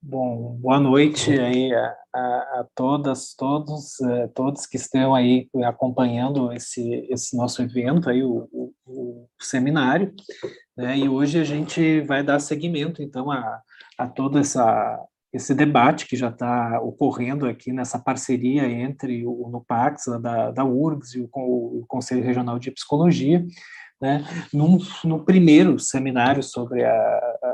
Bom, boa noite aí a todas, todos, todos que estão aí acompanhando esse nosso evento aí, o seminário, né? E hoje a gente vai dar seguimento, então, a todo esse debate que já está ocorrendo aqui nessa parceria entre o NUPAX, da URGS e o Conselho Regional de Psicologia, né, no primeiro seminário sobre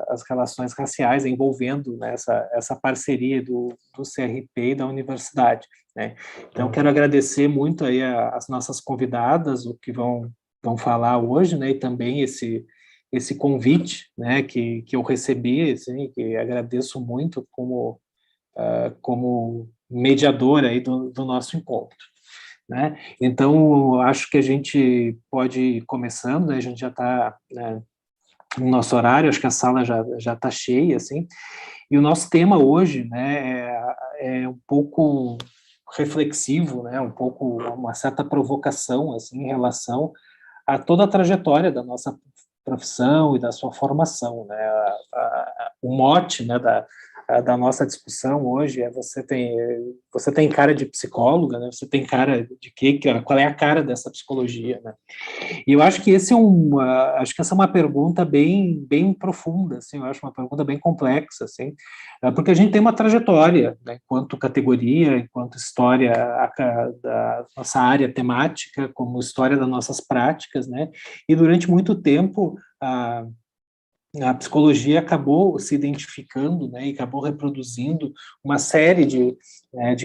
as relações raciais, envolvendo, né, essa parceria do CRP e da universidade, né. Então, quero agradecer muito aí as nossas convidadas, o que vão falar hoje, né, e também esse convite, né, que eu recebi, assim, que agradeço muito como mediador aí do nosso encontro, né? Então, acho que a gente pode ir começando, né? A gente já está, né, no nosso horário, acho que a sala já está cheia, assim, e o nosso tema hoje, né, é um pouco reflexivo, né, um pouco uma certa provocação, assim, em relação a toda a trajetória da nossa profissão e da sua formação, né, o mote, né, da nossa discussão hoje é você tem cara de psicóloga, né, você tem cara de quê? Qual é a cara dessa psicologia, né? E eu acho que acho que essa é uma pergunta bem profunda, assim, eu acho uma pergunta bem complexa, assim, porque a gente tem uma trajetória, né, enquanto categoria, enquanto história da nossa área temática, como história das nossas práticas, né, e durante muito tempo a psicologia acabou se identificando, né, e acabou reproduzindo uma série de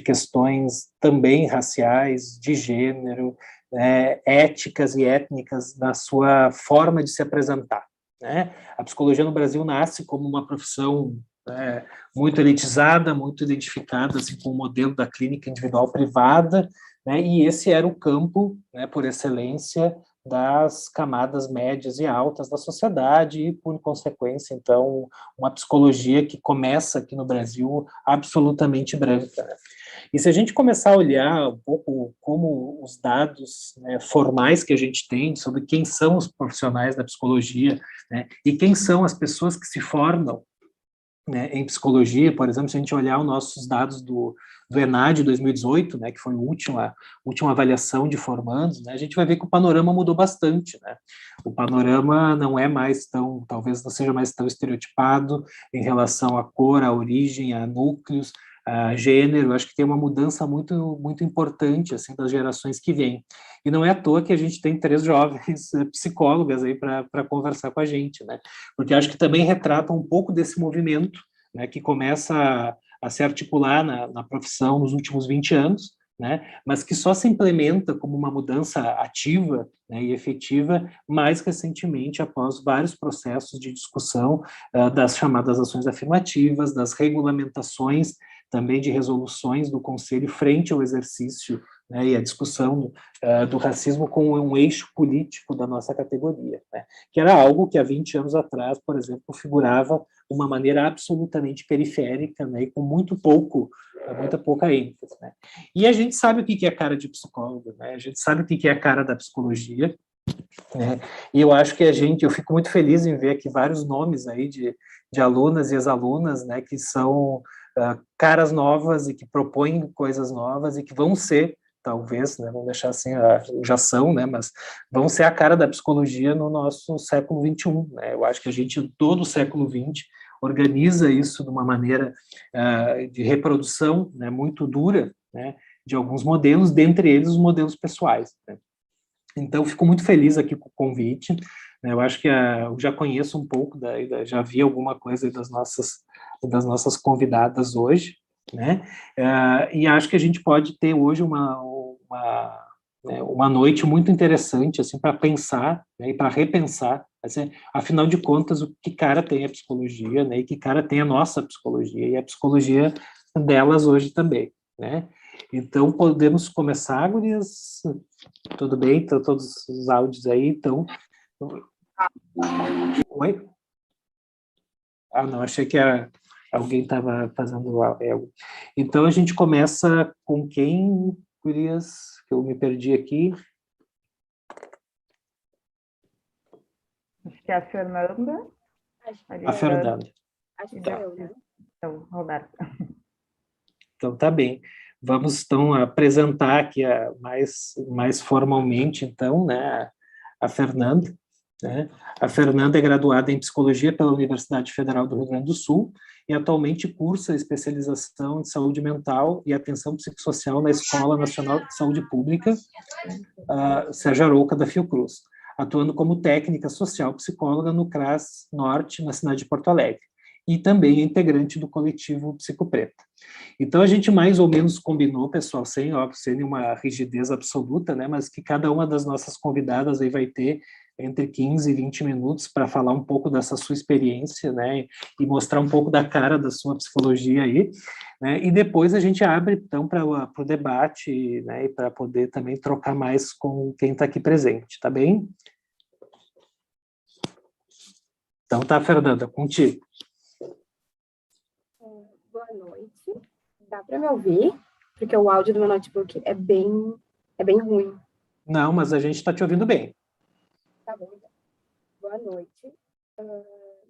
questões também raciais, de gênero, éticas e étnicas na sua forma de se apresentar, né? A psicologia no Brasil nasce como uma profissão, né, muito elitizada, muito identificada assim, com o modelo da clínica individual privada, né, e esse era o campo, né, por excelência, das camadas médias e altas da sociedade e, por consequência, então, uma psicologia que começa aqui no Brasil absolutamente branca, né? E se a gente começar a olhar um pouco como os dados, né, formais que a gente tem sobre quem são os profissionais da psicologia, né, e quem são as pessoas que se formam, né, em psicologia, por exemplo, se a gente olhar os nossos dados do ENAD 2018, né, que foi a última avaliação de formandos, né, a gente vai ver que o panorama mudou bastante, né? O panorama não é mais tão, talvez não seja mais tão estereotipado em relação à cor, à origem, a núcleos, a gênero. Acho que tem uma mudança muito importante assim das gerações que vêm. E não é à toa que a gente tem 3 jovens psicólogas aí para conversar com a gente, né? Porque acho que também retrata um pouco desse movimento, né, que começa a se articular na profissão nos últimos 20 anos, né, mas que só se implementa como uma mudança ativa, né, e efetiva mais recentemente, após vários processos de discussão das chamadas ações afirmativas, das regulamentações também de resoluções do Conselho frente ao exercício, né, e a discussão do racismo como um eixo político da nossa categoria, né, que era algo que há 20 anos atrás, por exemplo, figurava de uma maneira absolutamente periférica, né, e com muita pouca ênfase, né. E a gente sabe o que é a cara de psicólogo, né, a gente sabe o que é a cara da psicologia, né, e eu acho que eu fico muito feliz em ver aqui vários nomes aí de alunas e ex-alunas, né, que são caras novas e que propõem coisas novas e que vão ser, talvez, né, vamos deixar assim, já são, né, mas vão ser a cara da psicologia no nosso século XXI, né. Eu acho que a gente, todo o século XX, organiza isso de uma maneira de reprodução, né, muito dura, né, de alguns modelos, dentre eles os modelos pessoais, né. Então, fico muito feliz aqui com o convite, né. Eu acho que eu já conheço um pouco, já vi alguma coisa das nossas convidadas hoje, né, e acho que a gente pode ter hoje uma noite muito interessante, assim, para pensar, né, e para repensar, assim, afinal de contas, o que cara tem a psicologia, né, e que cara tem a nossa psicologia, e a psicologia delas hoje também, né. Então, podemos começar, gurias? Tudo bem? Então, todos os áudios aí, então... Oi? Ah, não, achei que alguém estava fazendo algo. Então, a gente começa com quem, gurias? Que eu me perdi aqui. Acho que é a Fernanda. A Fernanda. Acho que sou eu, né? Então, Roberta. Então, tá bem. Vamos, então, apresentar aqui mais formalmente, então, né, a Fernanda. Né? A Fernanda é graduada em Psicologia pela Universidade Federal do Rio Grande do Sul e atualmente cursa especialização em Saúde Mental e Atenção Psicossocial na Escola Nacional de Saúde Pública, Sérgio Arouca da Fiocruz, atuando como técnica social psicóloga no CRAS Norte, na cidade de Porto Alegre, e também é integrante do coletivo Psicopreta. Então, a gente mais ou menos combinou, pessoal, sem nenhuma rigidez absoluta, né, mas que cada uma das nossas convidadas aí vai ter entre 15 e 20 minutos para falar um pouco dessa sua experiência, né, e mostrar um pouco da cara da sua psicologia aí, né, e depois a gente abre, então, para o debate, né, e para poder também trocar mais com quem está aqui presente, tá bem? Então tá, Fernanda, contigo. Boa noite. Dá para me ouvir? Porque o áudio do meu notebook é bem ruim. Não, mas a gente está te ouvindo bem. Tá bom, então. Boa noite.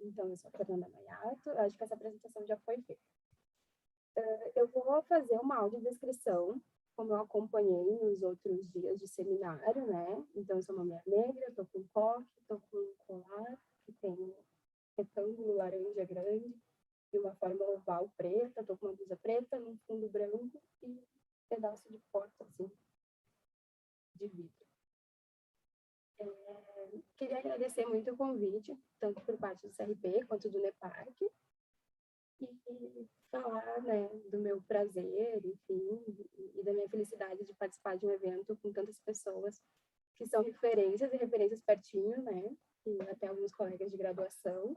Então, eu sou a Fernanda Maiato. Acho que essa apresentação já foi feita. Eu vou fazer uma audiodescrição, como eu acompanhei nos outros dias de seminário, né? Então, eu sou uma mulher negra, estou com coque, estou com um colar, que tem um retângulo laranja grande, e uma forma oval preta, estou com uma blusa preta, num fundo branco e um pedaço de porta, assim, de vidro. Queria agradecer muito o convite, tanto por parte do CRP quanto do NEPAC, e falar, né, do meu prazer, enfim, e da minha felicidade de participar de um evento com tantas pessoas que são referências e referências pertinho, né, e até alguns colegas de graduação,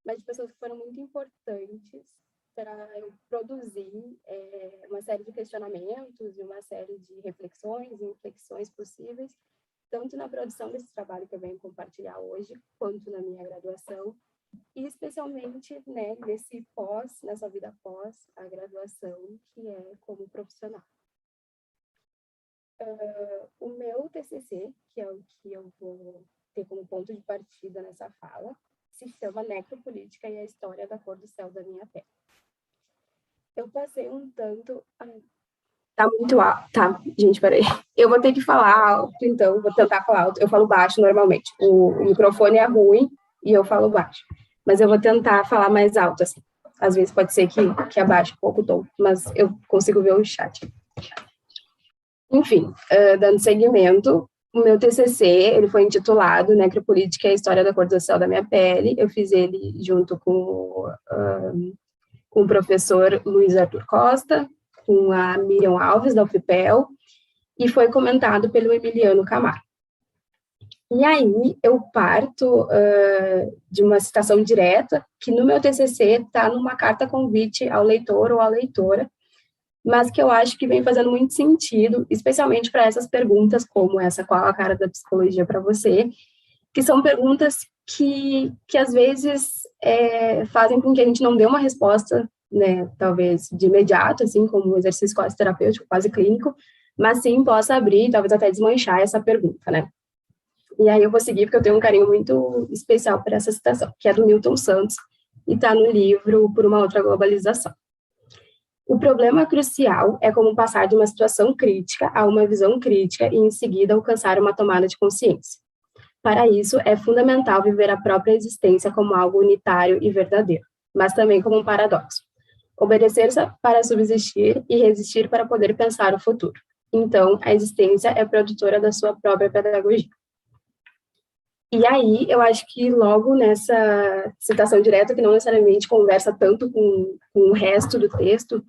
mas de pessoas que foram muito importantes para eu produzir uma série de questionamentos e uma série de reflexões e inflexões possíveis, tanto na produção desse trabalho que eu venho compartilhar hoje, quanto na minha graduação, e especialmente, né, nessa vida pós a graduação, que é como profissional. O meu TCC, que é o que eu vou ter como ponto de partida nessa fala, se chama Necropolítica e a História da Cor do Céu da Minha Pele. Eu passei um tanto... Tá muito alto. Tá, gente, peraí. Eu vou ter que falar alto, então, vou tentar falar alto. Eu falo baixo normalmente. O microfone é ruim e eu falo baixo. Mas eu vou tentar falar mais alto, assim. Às vezes pode ser que abaixe um pouco o tom, mas eu consigo ver o chat. Enfim, dando seguimento, o meu TCC, ele foi intitulado Necropolítica e a História da Cor do Céu da Minha Pele. Eu fiz ele junto com o professor Luiz Arthur Costa, com a Miriam Alves, da UFPEL, e foi comentado pelo Emiliano Camargo. E aí, eu parto de uma citação direta, que no meu TCC está numa carta convite ao leitor ou à leitora, mas que eu acho que vem fazendo muito sentido, especialmente para essas perguntas como essa, qual a cara da psicologia para você, que são perguntas que às vezes fazem com que a gente não dê uma resposta, né, talvez de imediato, assim, como um exercício quase terapêutico, quase clínico, mas sim possa abrir, talvez até desmanchar essa pergunta, né. E aí eu vou seguir, porque eu tenho um carinho muito especial por essa citação, que é do Milton Santos, e está no livro Por uma Outra Globalização. O problema crucial é como passar de uma situação crítica a uma visão crítica e, em seguida, alcançar uma tomada de consciência. Para isso, é fundamental viver a própria existência como algo unitário e verdadeiro, mas também como um paradoxo. Obedecer para subsistir e resistir para poder pensar o futuro. Então, a existência é produtora da sua própria pedagogia. E aí, eu acho que logo nessa citação direta, que não necessariamente conversa tanto com o resto do texto,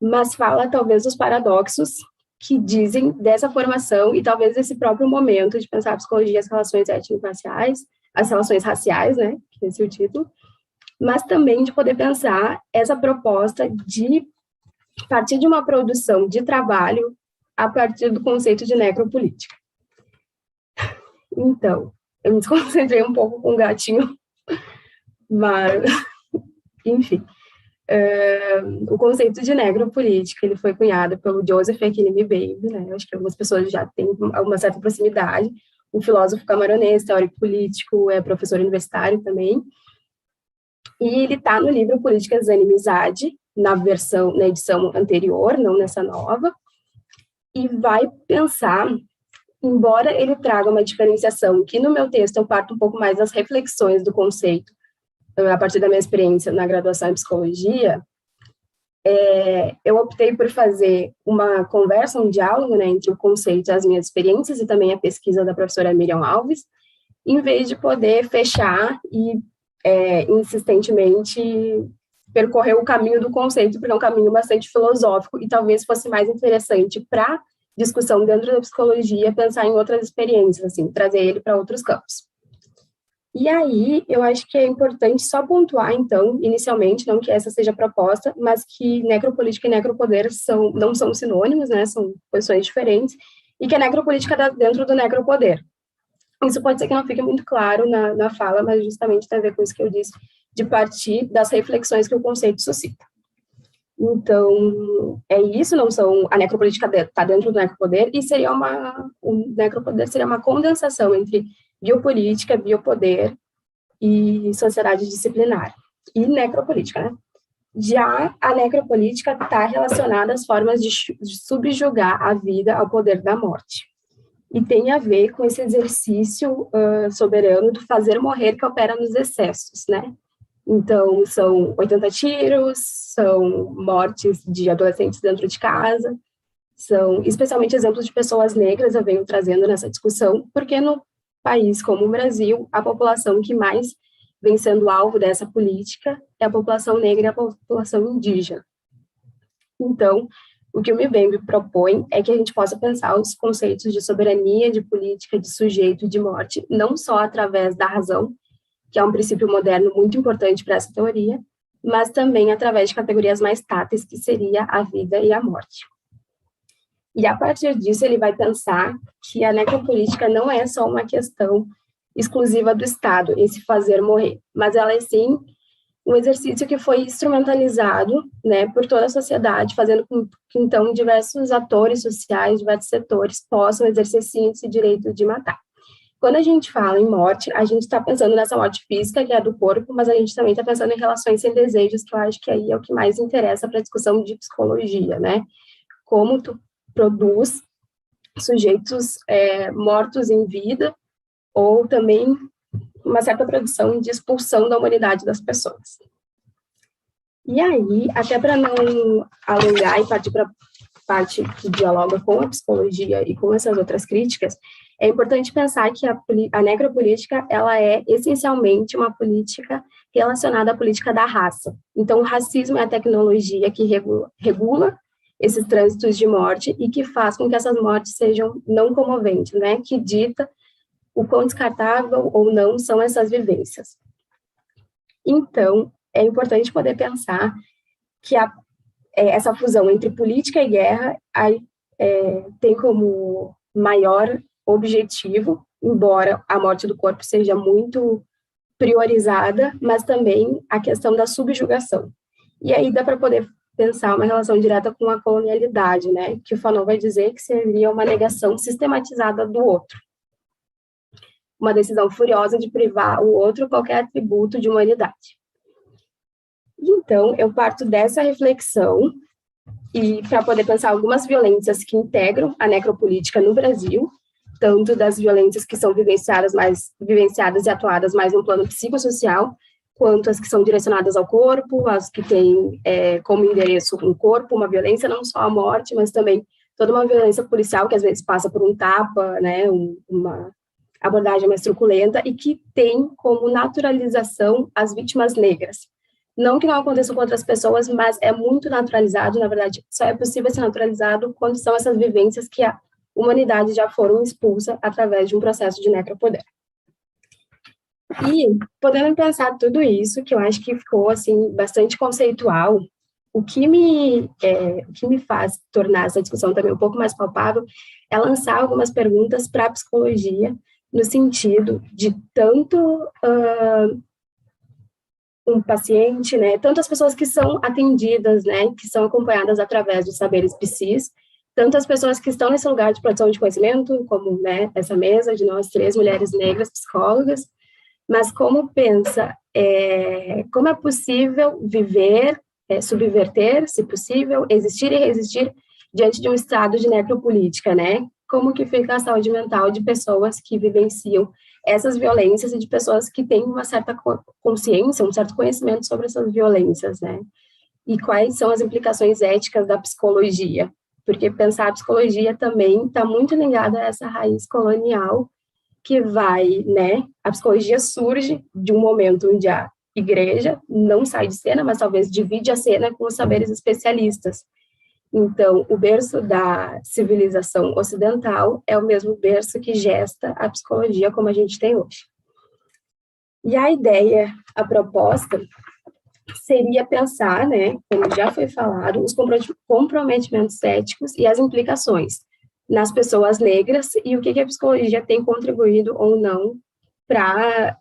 mas fala talvez dos paradoxos que dizem dessa formação e talvez desse próprio momento de pensar a psicologia, as relações étnico-raciais, as relações raciais, né, que esse é o título, mas também de poder pensar essa proposta de partir de uma produção de trabalho a partir do conceito de necropolítica. Então, eu me desconcentrei um pouco com o gatinho, mas, enfim. O conceito de necropolítica, ele foi cunhado pelo Joseph Ekinimi Baby, né? Acho que algumas pessoas já têm uma certa proximidade. Um filósofo camaronês, teórico político, é professor universitário também. E ele está no livro Políticas da Inimizade, na edição anterior, não nessa nova, e vai pensar, embora ele traga uma diferenciação, que no meu texto eu parto um pouco mais das reflexões do conceito, a partir da minha experiência na graduação em psicologia, eu optei por fazer uma conversa, um diálogo, né, entre o conceito e as minhas experiências, e também a pesquisa da professora Miriam Alves, em vez de poder fechar e insistentemente percorrer o caminho do conceito, porque é um caminho bastante filosófico, e talvez fosse mais interessante para discussão dentro da psicologia pensar em outras experiências, assim, trazer ele para outros campos. E aí, eu acho que é importante só pontuar, então, inicialmente, não que essa seja a proposta, mas que necropolítica e necropoder não são sinônimos, né, são posições diferentes, e que a necropolítica está dentro do necropoder. Isso pode ser que não fique muito claro na fala, mas justamente tem a ver com isso que eu disse, de partir das reflexões que o conceito suscita. Então, é isso, a necropolítica está dentro do necropoder, e o necropoder seria uma condensação entre biopolítica, biopoder e sociedade disciplinar, e necropolítica, né? Já a necropolítica está relacionada às formas de subjugar a vida ao poder da morte, e tem a ver com esse exercício soberano do fazer morrer que opera nos excessos, né? Então, são 80 tiros, são mortes de adolescentes dentro de casa, são especialmente exemplos de pessoas negras, eu venho trazendo nessa discussão, porque no país como o Brasil, a população que mais vem sendo alvo dessa política é a população negra e a população indígena. Então, o que o MIBEM propõe é que a gente possa pensar os conceitos de soberania, de política, de sujeito e de morte, não só através da razão, que é um princípio moderno muito importante para essa teoria, mas também através de categorias mais táteis, que seria a vida e a morte. E a partir disso, ele vai pensar que a necropolítica não é só uma questão exclusiva do Estado, esse fazer morrer, mas ela é, sim, um exercício que foi instrumentalizado, né, por toda a sociedade, fazendo com que, então, diversos atores sociais, diversos setores, possam exercer, sim, esse direito de matar. Quando a gente fala em morte, a gente está pensando nessa morte física, que é a do corpo, mas a gente também está pensando em relações sem desejos, que eu acho que aí é o que mais interessa para a discussão de psicologia, né? Como tu produz sujeitos mortos em vida, ou também uma certa produção de expulsão da humanidade das pessoas. E aí, até para não alongar e partir para a parte que dialoga com a psicologia e com essas outras críticas, é importante pensar que a necropolítica, ela é essencialmente uma política relacionada à política da raça. Então, o racismo é a tecnologia que regula esses trânsitos de morte e que faz com que essas mortes sejam não comoventes, né? Que dita o quão descartável ou não são essas vivências. Então, é importante poder pensar que essa fusão entre política e guerra tem como maior objetivo, embora a morte do corpo seja muito priorizada, mas também a questão da subjugação. E aí dá para poder pensar uma relação direta com a colonialidade, né, que o Fanon vai dizer que seria uma negação sistematizada do outro. Uma decisão furiosa de privar o outro qualquer atributo de humanidade. Então, eu parto dessa reflexão e para poder pensar algumas violências que integram a necropolítica no Brasil, tanto das violências que são vivenciadas e atuadas mais no plano psicossocial, quanto as que são direcionadas ao corpo, as que têm como endereço um corpo, uma violência, não só a morte, mas também toda uma violência policial que às vezes passa por um tapa, né, uma abordagem mais truculenta, e que tem como naturalização as vítimas negras. Não que não aconteça com outras pessoas, mas é muito naturalizado, na verdade, só é possível ser naturalizado quando são essas vivências que a humanidade já foram expulsa através de um processo de necropoder. E, podendo pensar tudo isso, que eu acho que ficou, assim, bastante conceitual, o que me faz tornar essa discussão também um pouco mais palpável é lançar algumas perguntas para a psicologia, no sentido de tanto um paciente, né, tanto as pessoas que são atendidas, né, que são acompanhadas através dos saberes psis, tanto as pessoas que estão nesse lugar de produção de conhecimento, como, né, essa mesa de nós 3 mulheres negras psicólogas, mas como pensa, como é possível viver, subverter, se possível, existir e resistir diante de um estado de necropolítica, né? Como que fica a saúde mental de pessoas que vivenciam essas violências e de pessoas que têm uma certa consciência, um certo conhecimento sobre essas violências, né? E quais são as implicações éticas da psicologia? Porque pensar a psicologia também está muito ligada a essa raiz colonial que vai, né? A psicologia surge de um momento onde a igreja não sai de cena, mas talvez divide a cena com os saberes especialistas. Então, o berço da civilização ocidental é o mesmo berço que gesta a psicologia como a gente tem hoje. E a ideia, a proposta, seria pensar, né, como já foi falado, os comprometimentos éticos e as implicações nas pessoas negras e o que a psicologia tem contribuído ou não para,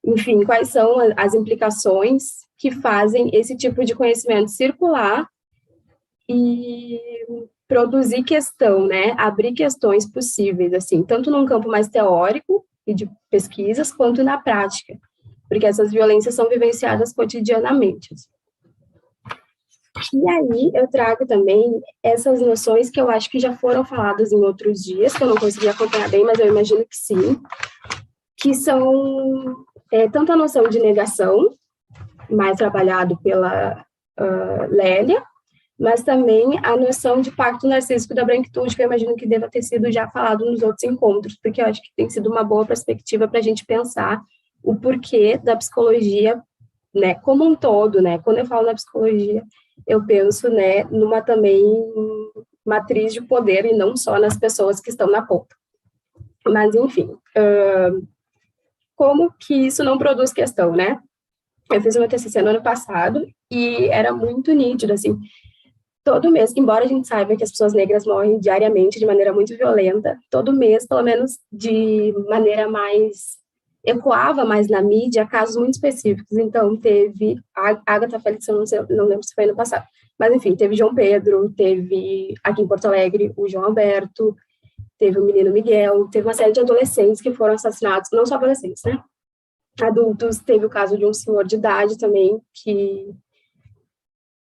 enfim, quais são as implicações que fazem esse tipo de conhecimento circular e produzir questão, né, abrir questões possíveis, assim, tanto num campo mais teórico e de pesquisas, quanto na prática, porque essas violências são vivenciadas cotidianamente. E aí eu trago também essas noções que eu acho que já foram faladas em outros dias, que eu não consegui acompanhar bem, mas eu imagino que sim, que são tanto a noção de negação, mais trabalhado pela Lélia, mas também a noção de pacto narcísico da branquitude, que eu imagino que deva ter sido já falado nos outros encontros, porque eu acho que tem sido uma boa perspectiva para a gente pensar o porquê da psicologia, né, como um todo, né, quando eu falo na psicologia, eu penso, né, numa também matriz de poder e não só nas pessoas que estão na ponta. Mas, enfim, como que isso não produz questão, né? Eu fiz uma TCC no ano passado e era muito nítido, assim, todo mês, embora a gente saiba que as pessoas negras morrem diariamente de maneira muito violenta, todo mês, pelo menos de maneira mais ecoava mais na mídia casos muito específicos. Então, teve a Agatha Félix, eu não lembro se foi ano passado, mas enfim, teve João Pedro, teve aqui em Porto Alegre o João Alberto, teve o menino Miguel, teve uma série de adolescentes que foram assassinados, não só adolescentes, né? Adultos, teve o caso de um senhor de idade também que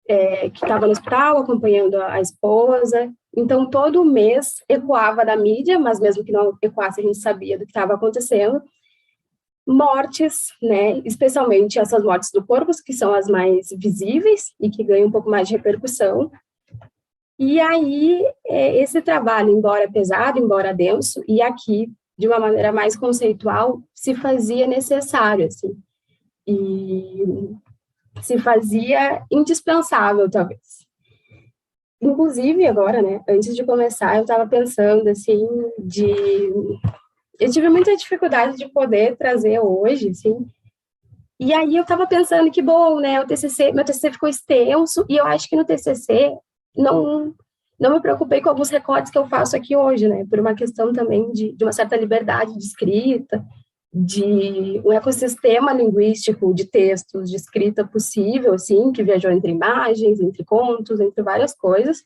estava no hospital acompanhando a esposa. Então, todo mês ecoava da mídia, mas mesmo que não ecoasse, a gente sabia do que estava acontecendo. Mortes, né, especialmente essas mortes do corpo, que são as mais visíveis e que ganham um pouco mais de repercussão. E aí, esse trabalho, embora pesado, embora denso, e aqui, de uma maneira mais conceitual, se fazia necessário, assim, e se fazia indispensável, talvez. Inclusive, agora, né, antes de começar, eu estava pensando, assim, eu tive muita dificuldade de poder trazer hoje, assim, e aí eu estava pensando que, bom, né, meu TCC ficou extenso, e eu acho que no TCC não me preocupei com alguns recortes que eu faço aqui hoje, né, por uma questão também de uma certa liberdade de escrita, de um ecossistema linguístico de textos de escrita possível, assim, que viajou entre imagens, entre contos, entre várias coisas,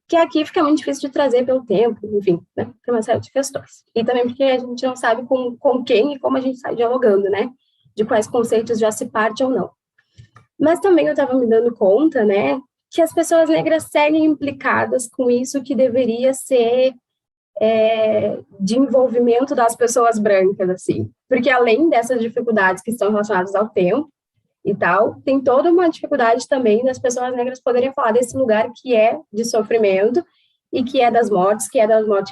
que aqui fica muito difícil de trazer pelo tempo, enfim, né, tem uma série de questões. E também porque a gente não sabe com quem e como a gente sai dialogando, né, de quais conceitos já se parte ou não. Mas também eu estava me dando conta, né, que as pessoas negras seguem implicadas com isso que deveria ser de envolvimento das pessoas brancas, assim, porque além dessas dificuldades que estão relacionadas ao tempo e tal, tem toda uma dificuldade também das pessoas negras poderem falar desse lugar que é de sofrimento e que é das mortes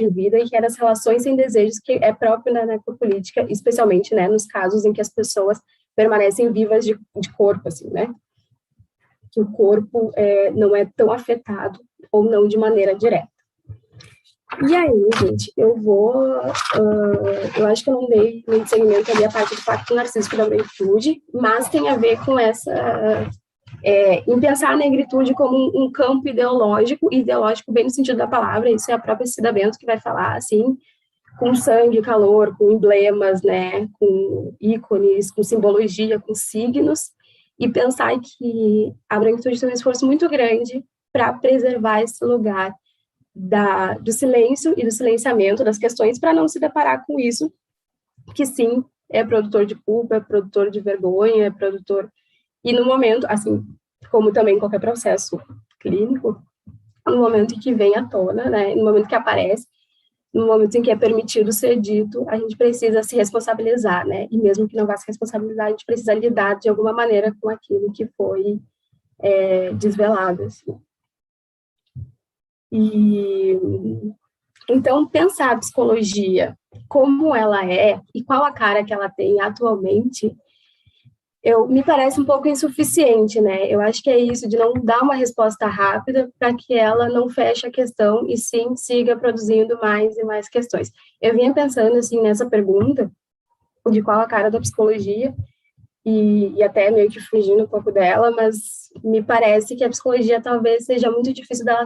em vida e que é das relações sem desejos, que é próprio da necropolítica, especialmente, né, nos casos em que as pessoas permanecem vivas de corpo, assim, né, que o corpo não é tão afetado ou não de maneira direta. E aí, gente, eu acho que eu não dei muito segmento ali a parte do pacto narcísico da branquitude, mas tem a ver com em pensar a negritude como um campo ideológico bem no sentido da palavra, isso é a própria Cida Bento que vai falar, assim, com sangue, calor, com emblemas, né, com ícones, com simbologia, com signos, e pensar que a branquitude tem um esforço muito grande para preservar esse lugar do silêncio e do silenciamento das questões para não se deparar com isso, que sim, é produtor de culpa, é produtor de vergonha, é produtor... E no momento, assim, como também qualquer processo clínico, no momento em que vem à tona, né, no momento que aparece, no momento em que é permitido ser dito, a gente precisa se responsabilizar, né, e mesmo que não vá se responsabilizar, a gente precisa lidar de alguma maneira com aquilo que foi desvelado, assim. E então, pensar a psicologia como ela é e qual a cara que ela tem atualmente, me parece um pouco insuficiente, né? Eu acho que é isso, de não dar uma resposta rápida para que ela não feche a questão e sim siga produzindo mais e mais questões. Eu vinha pensando, assim, nessa pergunta de qual a cara da psicologia e até meio que fugindo um pouco dela, mas me parece que a psicologia talvez seja muito difícil dela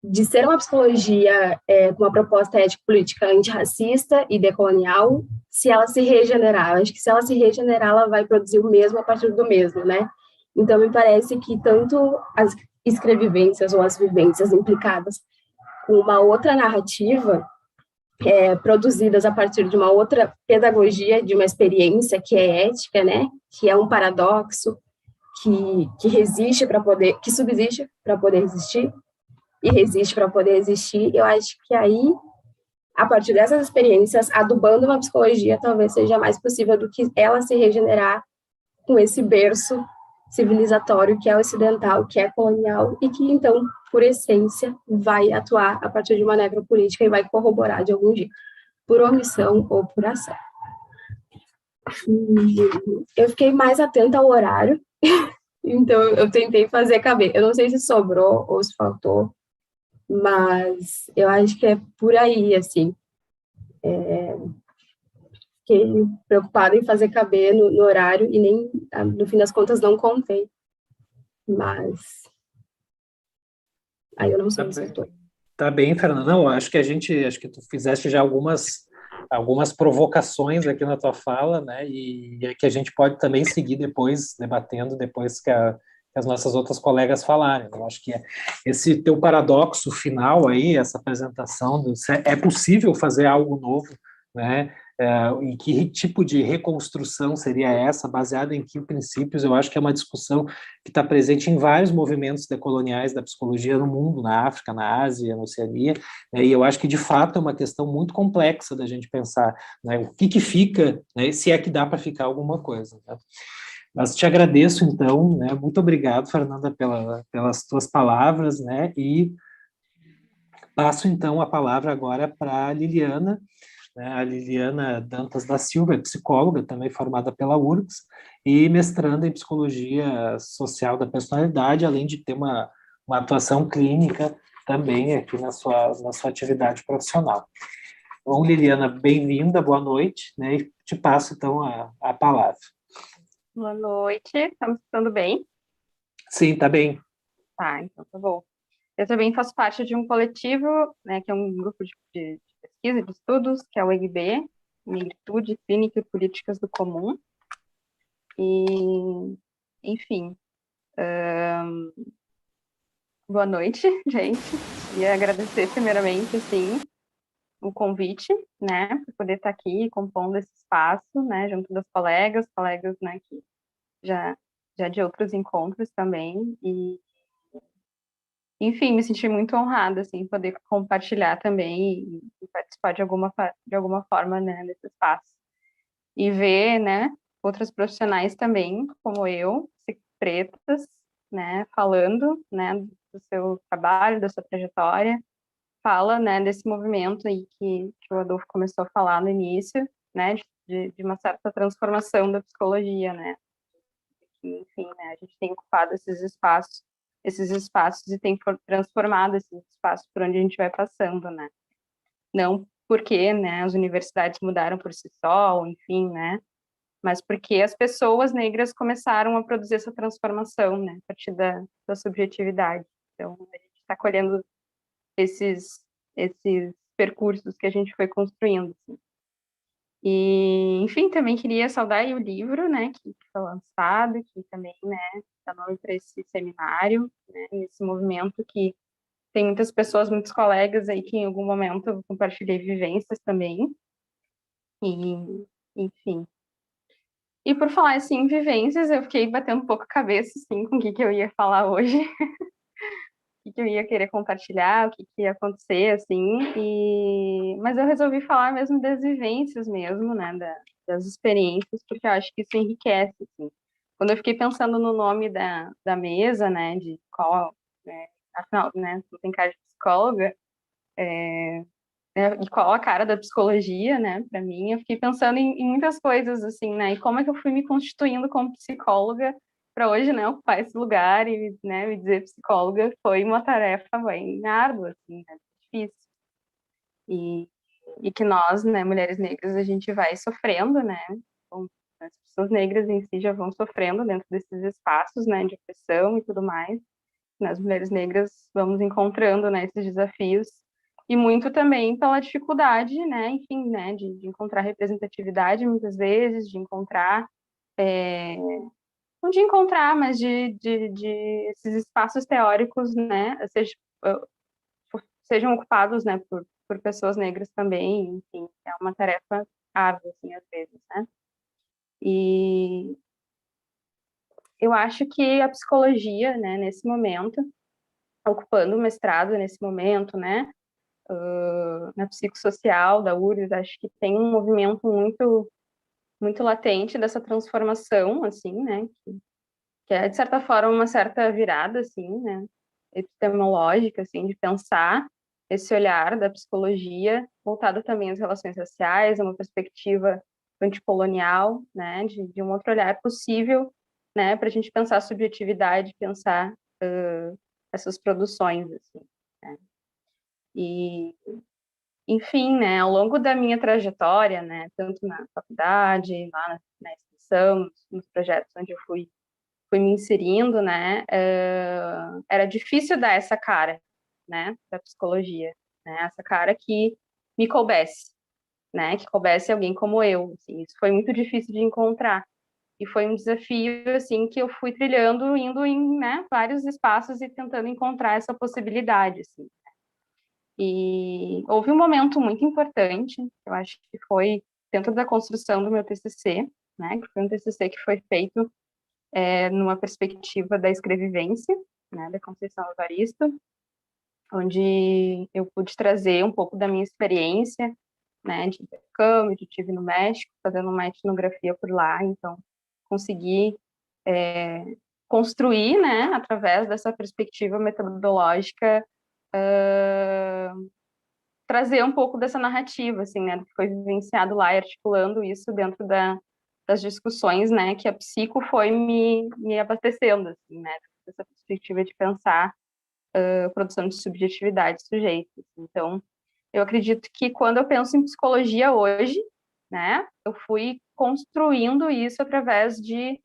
de ser uma psicologia com uma proposta ético-política antirracista e decolonial, se ela se regenerar. Acho que se ela se regenerar, ela vai produzir o mesmo a partir do mesmo, né? Então, me parece que tanto as escrevivências ou as vivências implicadas com uma outra narrativa, produzidas a partir de uma outra pedagogia, de uma experiência que é ética, né? Que é um paradoxo, que resiste para poder, que subsiste para poder existir, e resiste para poder existir, eu acho que aí, a partir dessas experiências, adubando uma psicologia talvez seja mais possível do que ela se regenerar com esse berço civilizatório que é ocidental, que é colonial, e que, então, por essência, vai atuar a partir de uma necropolítica e vai corroborar de algum jeito, por omissão ou por ação. E eu fiquei mais atenta ao horário, então eu tentei fazer caber. Eu não sei se sobrou ou se faltou, mas eu acho que é por aí, assim. Fiquei preocupada em fazer caber no horário e nem, no fim das contas, não contei. Mas aí eu não sei se eu tô. Tá bem, Fernanda. Não, acho que tu fizeste já algumas provocações aqui na tua fala, né? E que a gente pode também seguir depois, debatendo depois que as nossas outras colegas falarem. Eu acho que esse teu paradoxo final aí, essa apresentação, se é possível fazer algo novo, né? E que tipo de reconstrução seria essa, baseada em que princípios? Eu acho que é uma discussão que está presente em vários movimentos decoloniais da psicologia no mundo, na África, na Ásia, na Oceania, né? E eu acho que, de fato, é uma questão muito complexa da gente pensar, né? O que fica, né? Se é que dá para ficar alguma coisa, né? Mas te agradeço, então, né? Muito obrigado, Fernanda, pelas tuas palavras, né? E passo, então, a palavra agora para a Liliana, né? A Liliana Dantas da Silva é psicóloga, também formada pela URGS, e mestranda em psicologia social da personalidade, além de ter uma atuação clínica também aqui na sua atividade profissional. Bom, Liliana, bem-vinda, boa noite, né? E te passo, então, a palavra. Boa noite, estamos escutando bem? Sim, tá bem. Tá, então tá bom. Eu também faço parte de um coletivo, né, que é um grupo de pesquisa, de estudos, que é o EGB, Negritude, Clínica e Políticas do Comum. E, enfim, boa noite, gente. Queria agradecer primeiramente, assim, o convite, né, por poder estar aqui compondo esse espaço, né, junto das colegas, né, que já de outros encontros também, e enfim, me senti muito honrada, assim, poder compartilhar também e participar de alguma forma, né, desse espaço. E ver, né, outras profissionais também, como eu, pretas, né, falando, né, do seu trabalho, da sua trajetória, fala, né, desse movimento aí que o Adolfo começou a falar no início, né, de uma certa transformação da psicologia, né, que, enfim, né, a gente tem ocupado esses espaços e tem transformado esses espaços por onde a gente vai passando, né? Não porque, né, as universidades mudaram por si só, ou enfim, né? Mas porque as pessoas negras começaram a produzir essa transformação, né? A partir da subjetividade. Então, a gente está colhendo esses percursos que a gente foi construindo, assim. E, enfim, também queria saudar aí o livro, né, que foi lançado, que também, né, dá nome para esse seminário, né, esse movimento que tem muitas pessoas, muitos colegas aí que em algum momento eu compartilhei vivências também. E, enfim. E por falar, assim, em vivências, eu fiquei batendo um pouco a cabeça, assim, com o que eu ia falar hoje, o que eu ia querer compartilhar, o que ia acontecer, assim, mas eu resolvi falar mesmo das vivências mesmo, né, das experiências, porque eu acho que isso enriquece, assim. Quando eu fiquei pensando no nome da mesa, né, de qual, né, afinal, né, não tem cara de psicóloga, né, e qual a cara da psicologia, né, para mim, eu fiquei pensando em muitas coisas, assim, né, e como é que eu fui me constituindo como psicóloga para hoje, né, ocupar esse lugar e, né, me dizer psicóloga foi uma tarefa bem árdua, assim, né, difícil. E, e que nós, né, mulheres negras, a gente vai sofrendo, né, bom, as pessoas negras em si já vão sofrendo dentro desses espaços, né, de opressão e tudo mais. Nós, mulheres negras, vamos encontrando, né, esses desafios e muito também pela dificuldade, né, enfim, né, de encontrar representatividade muitas vezes, de encontrar, não de encontrar, mas de esses espaços teóricos, né, sejam ocupados, né, por pessoas negras também, enfim, é uma tarefa árdua, assim, às vezes, né. E eu acho que a psicologia, né, nesse momento, ocupando o mestrado nesse momento, né, na psicossocial da URGS, acho que tem um movimento muito latente dessa transformação, assim, né, que é, de certa forma, uma certa virada, assim, né, epistemológica, assim, de pensar esse olhar da psicologia voltado também às relações raciais, a uma perspectiva anticolonial, né, de um outro olhar possível, né, para a gente pensar a subjetividade, pensar essas produções, assim, né. E, enfim, né, ao longo da minha trajetória, né, tanto na faculdade, lá na extensão, nos projetos onde eu fui me inserindo, né, era difícil dar essa cara, né, da psicologia, né, essa cara que me coubesse, né, que coubesse alguém como eu, assim, isso foi muito difícil de encontrar, e foi um desafio, assim, que eu fui trilhando, indo em, né, vários espaços e tentando encontrar essa possibilidade, assim. E houve um momento muito importante, eu acho que foi dentro da construção do meu TCC, né, que foi um TCC que foi feito numa perspectiva da escrevivência, né, da Conceição Evaristo, onde eu pude trazer um pouco da minha experiência, né, de intercâmbio, de estive no México, fazendo uma etnografia por lá, então consegui construir, né, através dessa perspectiva metodológica, trazer um pouco dessa narrativa, assim, né, do que foi vivenciado lá e articulando isso dentro das discussões, né, que a psico foi me abastecendo, assim, né, dessa perspectiva de pensar a produção de subjetividade de sujeitos. Então, eu acredito que quando eu penso em psicologia hoje, né, eu fui construindo isso através de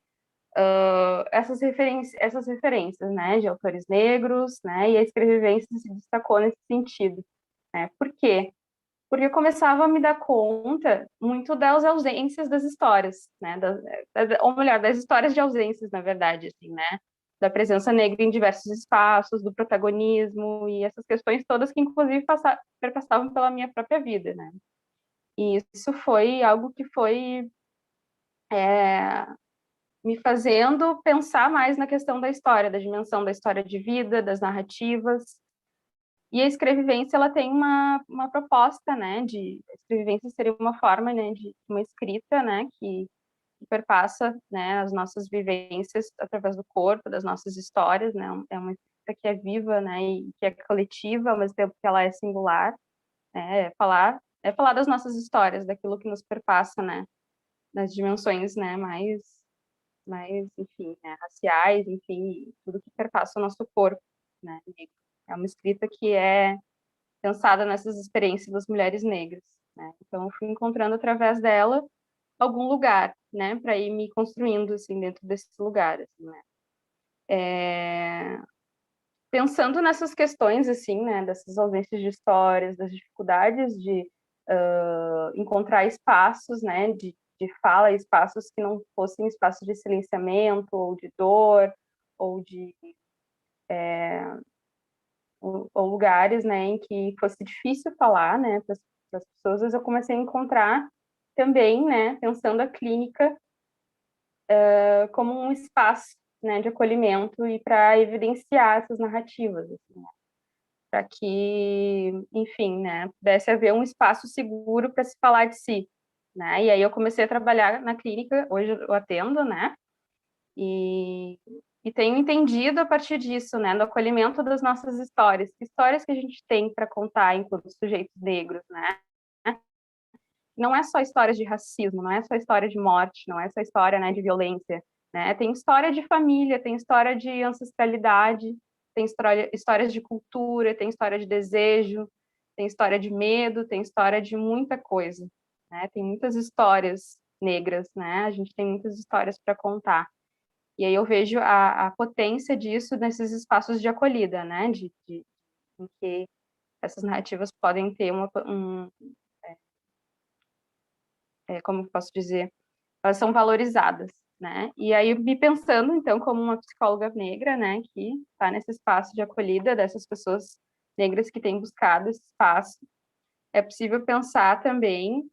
essas referências, né, de autores negros, né, e a escrevivência se destacou nesse sentido, né. Por quê? Porque eu começava a me dar conta muito das ausências das histórias, né, ou melhor, das histórias de ausências, na verdade, assim, né, da presença negra em diversos espaços, do protagonismo e essas questões todas que, inclusive, perpassavam pela minha própria vida, né. E isso foi algo que foi me fazendo pensar mais na questão da história, da dimensão da história de vida, das narrativas. E a escrevivência, ela tem uma proposta, né, a escrevivência seria uma forma, né, de uma escrita, né, que perpassa, né, as nossas vivências através do corpo, das nossas histórias, né, é uma escrita que é viva, né, e que é coletiva, ao mesmo tempo que ela é singular, né, é falar das nossas histórias, daquilo que nos perpassa, né, nas dimensões, né, mais, enfim, né, raciais, enfim, tudo que perpassa o nosso corpo, né, negro. É uma escrita que é pensada nessas experiências das mulheres negras, né? Então, eu fui encontrando através dela algum lugar, né, para ir me construindo assim dentro desse lugar, assim, né? Pensando nessas questões assim, né, dessas ausências de histórias, das dificuldades de encontrar espaços, né, de fala, espaços que não fossem espaços de silenciamento ou de dor ou de ou lugares, né, em que fosse difícil falar, né, para as pessoas, eu comecei a encontrar também, né, pensando a clínica como um espaço, né, de acolhimento e para evidenciar essas narrativas, assim, né, para que, enfim, né, pudesse haver um espaço seguro para se falar de si, né? E aí eu comecei a trabalhar na clínica, hoje eu atendo, né? E tenho entendido a partir disso, né, do acolhimento das nossas histórias, que histórias que a gente tem para contar enquanto sujeitos negros, né? Não é só histórias de racismo, não é só história de morte, não é só história, né, de violência, né? Tem história de família, tem história de ancestralidade, tem histórias de cultura, tem história de desejo, tem história de medo, tem história de muita coisa, né? Tem muitas histórias negras, né? A gente tem muitas histórias para contar. E aí eu vejo a potência disso nesses espaços de acolhida, né? Em que essas narrativas podem ter como eu posso dizer, elas são valorizadas, né? E aí me pensando, então, como uma psicóloga negra, né, que está nesse espaço de acolhida dessas pessoas negras que têm buscado esse espaço, é possível pensar também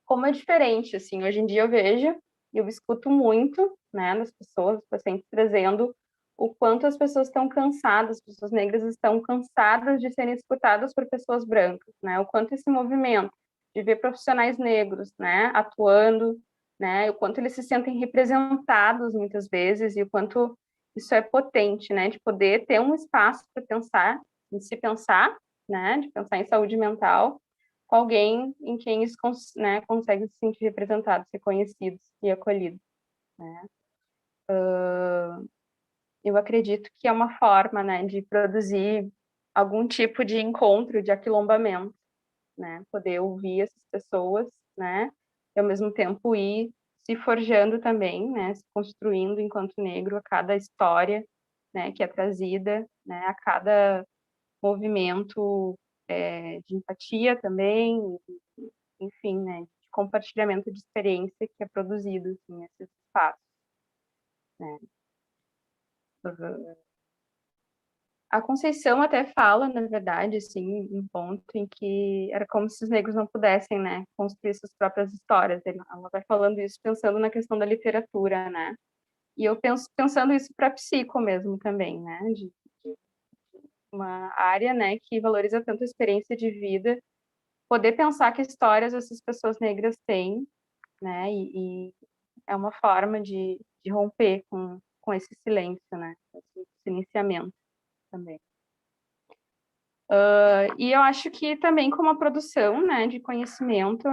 como é diferente, assim, hoje em dia eu vejo, e eu escuto muito, né, das pessoas, dos pacientes trazendo o quanto as pessoas estão cansadas, as pessoas negras estão cansadas de serem escutadas por pessoas brancas, né, o quanto esse movimento de ver profissionais negros, né, atuando, né, o quanto eles se sentem representados muitas vezes e o quanto isso é potente, né, de poder ter um espaço para pensar, de se pensar, né, de pensar em saúde mental, com alguém em quem eles né, conseguem se sentir representados, reconhecidos e acolhidos, né? Eu acredito que é uma forma, né, de produzir algum tipo de encontro, de aquilombamento, né? Poder ouvir essas pessoas, né? E ao mesmo tempo ir se forjando também, né? Se construindo enquanto negro a cada história, né? Que é trazida, né? A cada movimento de empatia também, enfim, né, de compartilhamento de experiência que é produzido assim, nesses espaços, né. A Conceição até fala, na verdade, assim, um ponto em que era como se os negros não pudessem, né, construir suas próprias histórias. Ela vai falando isso pensando na questão da literatura, né. E eu penso pensando isso para psico mesmo também, né, de uma área, né, que valoriza tanto a experiência de vida, poder pensar que histórias essas pessoas negras têm, né, e é uma forma de romper com esse silêncio, né, esse silenciamento também. E eu acho que também como a produção, né, de conhecimento,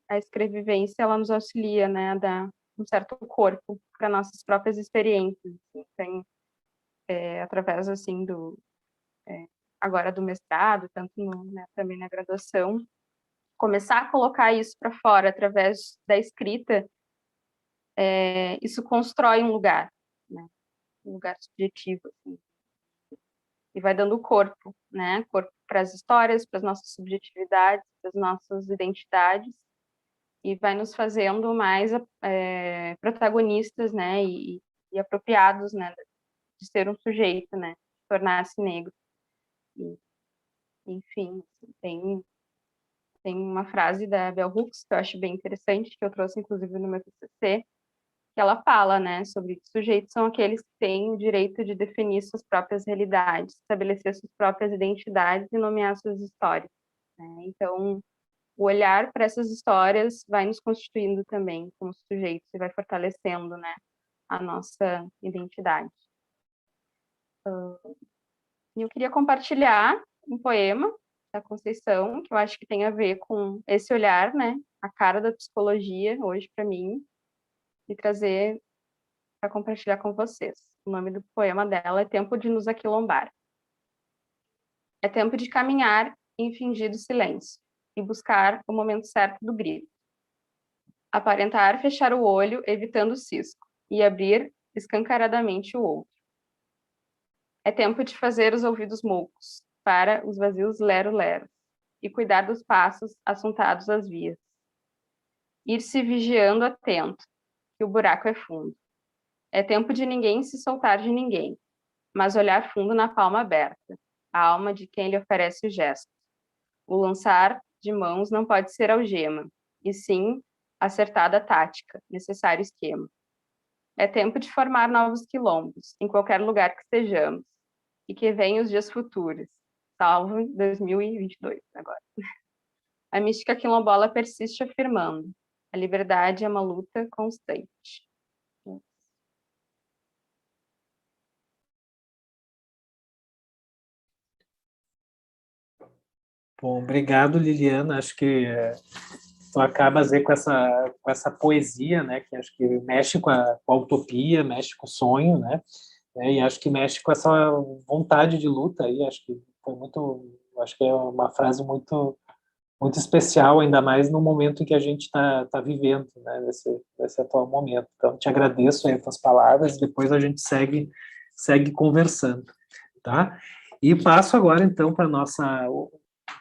a escrevivência, ela nos auxilia, né, a dar um certo corpo para nossas próprias experiências, assim, tem, através, assim, agora do mestrado, tanto né, também na graduação, começar a colocar isso para fora através da escrita, isso constrói um lugar, né? Um lugar subjetivo, assim, e vai dando corpo, né? Corpo para as histórias, para as nossas subjetividades, para as nossas identidades, e vai nos fazendo mais protagonistas, né? E apropriados, né? De ser um sujeito, né? Tornar-se negro. E, enfim, tem uma frase da Bell Hooks que eu acho bem interessante, que eu trouxe inclusive no meu TCC, que ela fala, né, sobre que sujeitos são aqueles que têm o direito de definir suas próprias realidades, estabelecer suas próprias identidades e nomear suas histórias, né? Então, o olhar para essas histórias vai nos constituindo também como sujeitos e vai fortalecendo, né, a nossa identidade. E eu queria compartilhar um poema da Conceição, que eu acho que tem a ver com esse olhar, né, a cara da psicologia hoje para mim, e trazer para compartilhar com vocês. O nome do poema dela é Tempo de nos aquilombar. É tempo de caminhar em fingido silêncio e buscar o momento certo do grito. Aparentar fechar o olho, evitando o cisco, e abrir escancaradamente o outro. É tempo de fazer os ouvidos moucos, para os vazios lero-leros, e cuidar dos passos assuntados às vias. Ir se vigiando atento, que o buraco é fundo. É tempo de ninguém se soltar de ninguém, mas olhar fundo na palma aberta, a alma de quem lhe oferece o gesto. O lançar de mãos não pode ser algema, e sim acertada tática, necessário esquema. É tempo de formar novos quilombos, em qualquer lugar que estejamos, e que venham os dias futuros, salvo 2022 agora. A mística quilombola persiste afirmando: a liberdade é uma luta constante. Bom, obrigado, Liliana. Acho que tu acabas aí com essa poesia, né? Que acho que mexe com a utopia, mexe com o sonho, né? E acho que mexe com essa vontade de luta aí. Acho que foi muito, acho que é uma frase muito especial, ainda mais no momento em que a gente está vivendo, né? Nesse atual momento. Então, te agradeço aí as tuas palavras. E depois a gente segue conversando, tá? E passo agora então para nossa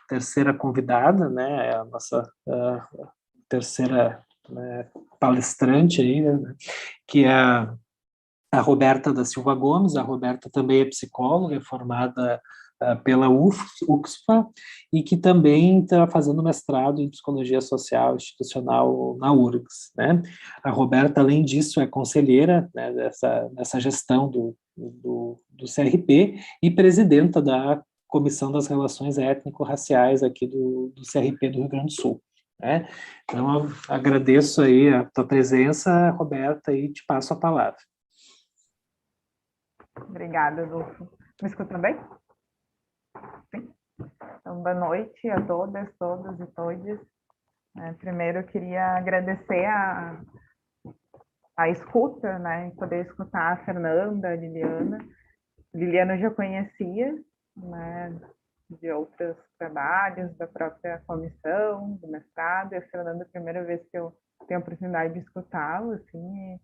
terceira convidada, né, a nossa terceira, né, palestrante aí, né, que é a Roberta da Silva Gomes. A Roberta também é psicóloga, é formada pela UFSPA e que também está fazendo mestrado em Psicologia Social Institucional na URGS, né? A Roberta, além disso, é conselheira, né, dessa gestão do CRP e presidenta da Comissão das Relações Étnico-Raciais aqui do CRP do Rio Grande do Sul, né? Então, eu agradeço aí a tua presença, Roberta, e te passo a palavra. Obrigada, Adolfo. Me escutam bem? Sim. Então, boa noite a todas, todos e todes. Primeiro, eu queria agradecer a escuta, né, poder escutar a Fernanda, a Liliana. Liliana eu já conhecia, né, de outros trabalhos, da própria comissão, do mestrado, e a Fernanda, a primeira vez que eu tenho a oportunidade de escutá-la, assim,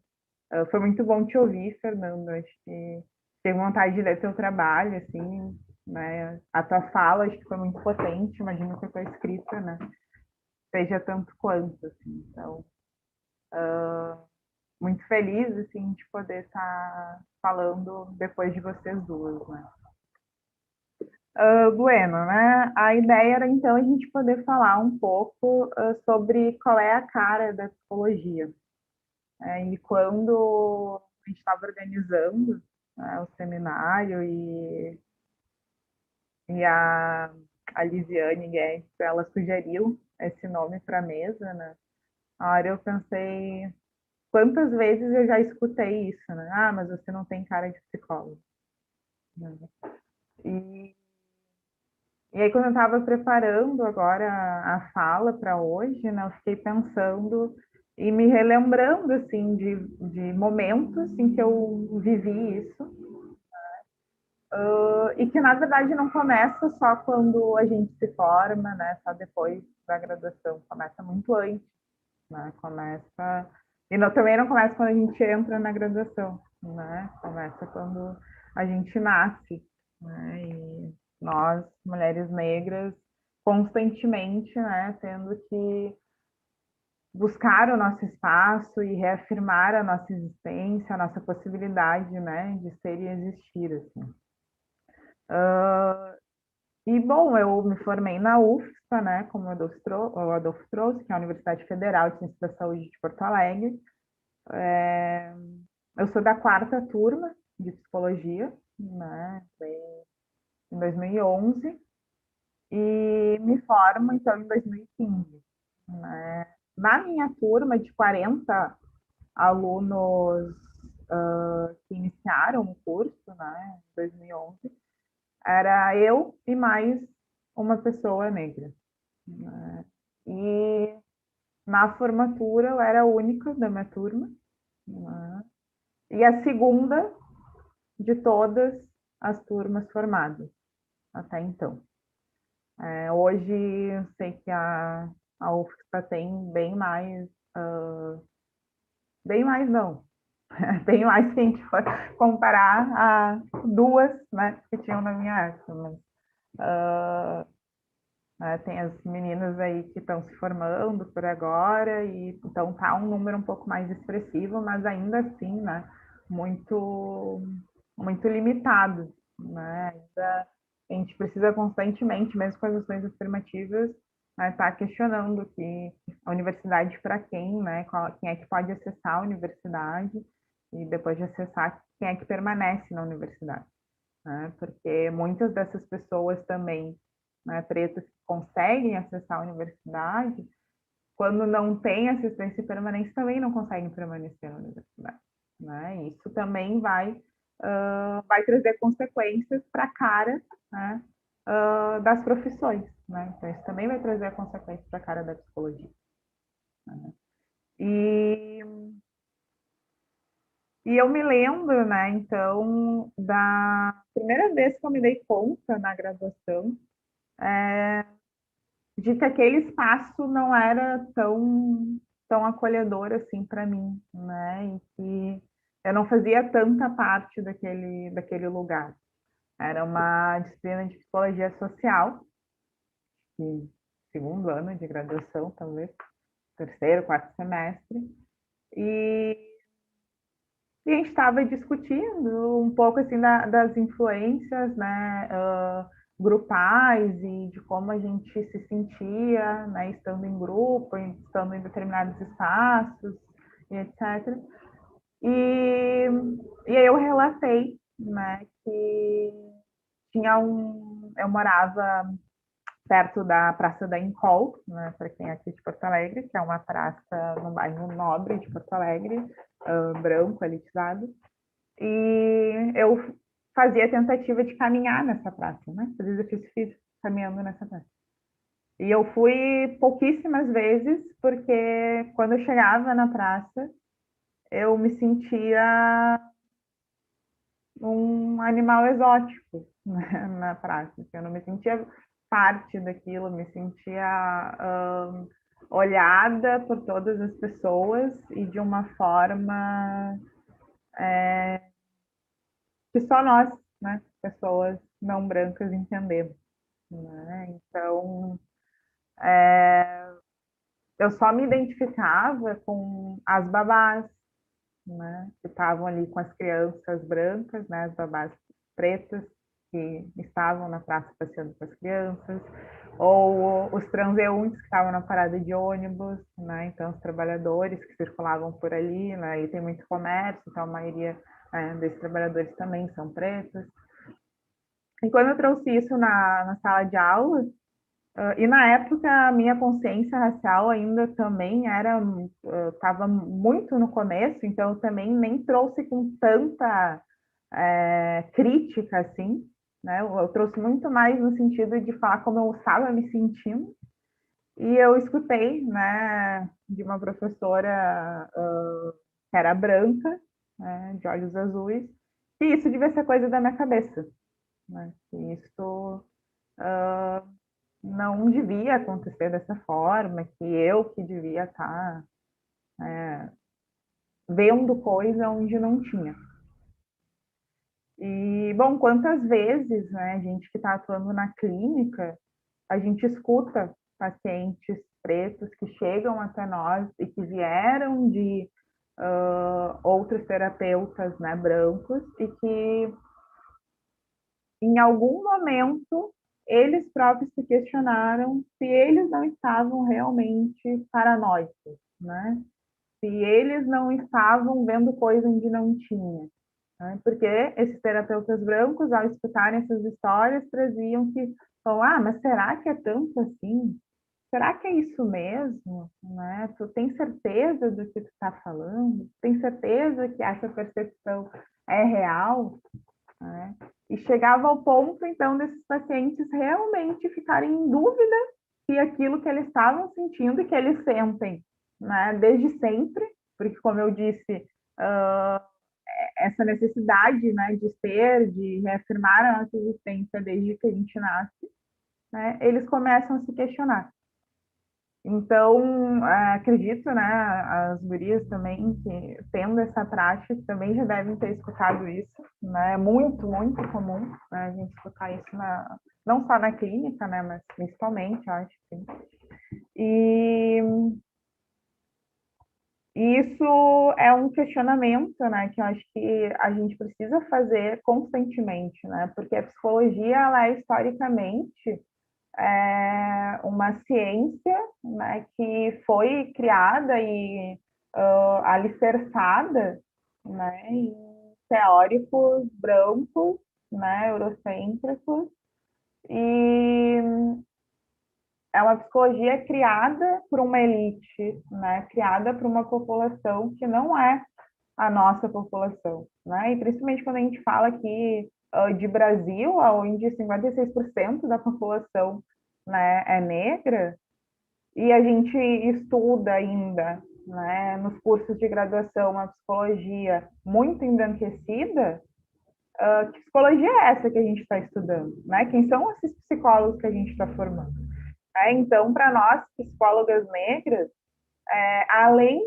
foi muito bom te ouvir, Fernanda. Acho que tenho vontade de ler teu trabalho, assim, né? A tua fala acho que foi muito potente, imagino que a tua escrita, né, seja tanto quanto, assim. Então, muito feliz, assim, de poder estar falando depois de vocês duas, né. Bueno, né? A ideia era, então, a gente poder falar um pouco sobre qual é a cara da psicologia. E quando a gente estava organizando, né, o seminário e a Lisiane Guedes, ela sugeriu esse nome para a mesa, né? Na hora eu pensei, quantas vezes eu já escutei isso, né? Ah, mas você não tem cara de psicólogo. Né? E aí, quando eu estava preparando agora a fala para hoje, né, eu fiquei pensando e me relembrando, assim, de momentos em que eu vivi isso, e que, na verdade, não começa só quando a gente se forma, né, só depois da graduação, começa muito antes, né, começa... E não, também não começa quando a gente entra na graduação, né, começa quando a gente nasce, né, e nós, mulheres negras, constantemente, né, tendo que buscar o nosso espaço e reafirmar a nossa existência, a nossa possibilidade, né, de ser e existir, assim. E, bom, eu me formei na UFSPA, né, como o Adolfo trouxe, que é a Universidade Federal de Ciências da Saúde de Porto Alegre. Eu sou da 4ª turma de psicologia, né, em 2011, e me formo, então, em 2015. Né. Na minha turma, de 40 alunos que iniciaram o curso, né, em 2011, era eu e mais uma pessoa negra. Né. E na formatura eu era a única da minha turma, né, e a segunda de todas as turmas formadas até então. Hoje eu sei que a UFSPA tem bem mais não, bem mais se a gente for comparar a duas, né, que tinham na minha época, mas tem as meninas aí que estão se formando por agora, e então tá um número um pouco mais expressivo, mas ainda assim, né, muito, muito limitado, né, ainda a gente precisa constantemente, mesmo com as ações afirmativas, né, está questionando que a universidade para quem, né, quem é que pode acessar a universidade e depois de acessar, quem é que permanece na universidade, né, porque muitas dessas pessoas também, né, pretas que conseguem acessar a universidade, quando não tem assistência permanente, também não conseguem permanecer na universidade, né, isso também vai trazer consequências para a cara, né, das profissões, né? Então, isso também vai trazer consequências para a cara da psicologia. Né? E, e eu me lembro, né, então, da primeira vez que eu me dei conta na graduação, de que aquele espaço não era tão acolhedor assim para mim, né? E que eu não fazia tanta parte daquele lugar. Era uma disciplina de psicologia social, segundo ano de graduação, talvez, terceiro, quarto semestre, e, e a gente estava discutindo um pouco assim das influências, né, grupais e de como a gente se sentia, né, estando em grupo, estando em determinados espaços, e etc. E, e aí eu relatei, né, que eu morava perto da Praça da Encol, né, para quem é aqui de Porto Alegre, que é uma praça no bairro nobre de Porto Alegre, branco, elitizado. E eu fazia tentativa de caminhar nessa praça, né, fazer exercício físico caminhando nessa praça. E eu fui pouquíssimas vezes, porque quando eu chegava na praça, eu me sentia um animal exótico, né, na praça. Eu não me sentia parte daquilo, me sentia olhada por todas as pessoas e de uma forma que só nós, né, pessoas não brancas, entendemos. Né? Então, eu só me identificava com as babás, né, que estavam ali com as crianças brancas, né, as babás pretas que estavam na praça passeando com as crianças, ou os transeuntes que estavam na parada de ônibus, né, então os trabalhadores que circulavam por ali, né, e tem muito comércio, então a maioria desses trabalhadores também são pretos. E quando eu trouxe isso na sala de aula, e na época a minha consciência racial ainda também estava muito no começo, então eu também nem trouxe com tanta crítica assim, né? Eu trouxe muito mais no sentido de falar como eu estava me sentindo. E eu escutei, né, de uma professora que era branca, né, de olhos azuis, que isso devia ser coisa da minha cabeça, né? Que isso não devia acontecer dessa forma, que eu que devia estar vendo coisa onde não tinha. E, bom, quantas vezes, né, a gente que está atuando na clínica, a gente escuta pacientes pretos que chegam até nós e que vieram de outros terapeutas, né, brancos, e que em algum momento eles próprios se questionaram se eles não estavam realmente paranoicos, né? Se eles não estavam vendo coisa onde não tinha. Né? Porque esses terapeutas brancos, ao escutarem essas histórias, traziam que, mas será que é tanto assim? Será que é isso mesmo? Né? Tu tem certeza do que tu está falando? Tem certeza que essa percepção é real? Né? E chegava ao ponto, então, desses pacientes realmente ficarem em dúvida se aquilo que eles estavam sentindo e que eles sentem, né, desde sempre, porque, como eu disse, essa necessidade, né, de ser, de reafirmar a nossa existência desde que a gente nasce, né, eles começam a se questionar. Então, acredito, né, as gurias também, que tendo essa prática, também já devem ter escutado isso, né, é muito, muito comum, né, a gente escutar isso não só na clínica, né, mas principalmente, eu acho que sim. E isso é um questionamento, né, que eu acho que a gente precisa fazer constantemente, né, porque a psicologia, ela é historicamente é uma ciência, né, que foi criada e alicerçada, né, em teóricos brancos, né, eurocêntricos, e é uma psicologia criada por uma elite, né, criada por uma população que não é a nossa população, né, e principalmente quando a gente fala aqui de Brasil, onde 56% da população, né, é negra, e a gente estuda ainda, né, nos cursos de graduação, uma psicologia muito embranquecida, que psicologia é essa que a gente está estudando? Né? Quem são esses psicólogos que a gente está formando? Então, para nós, psicólogas negras, além,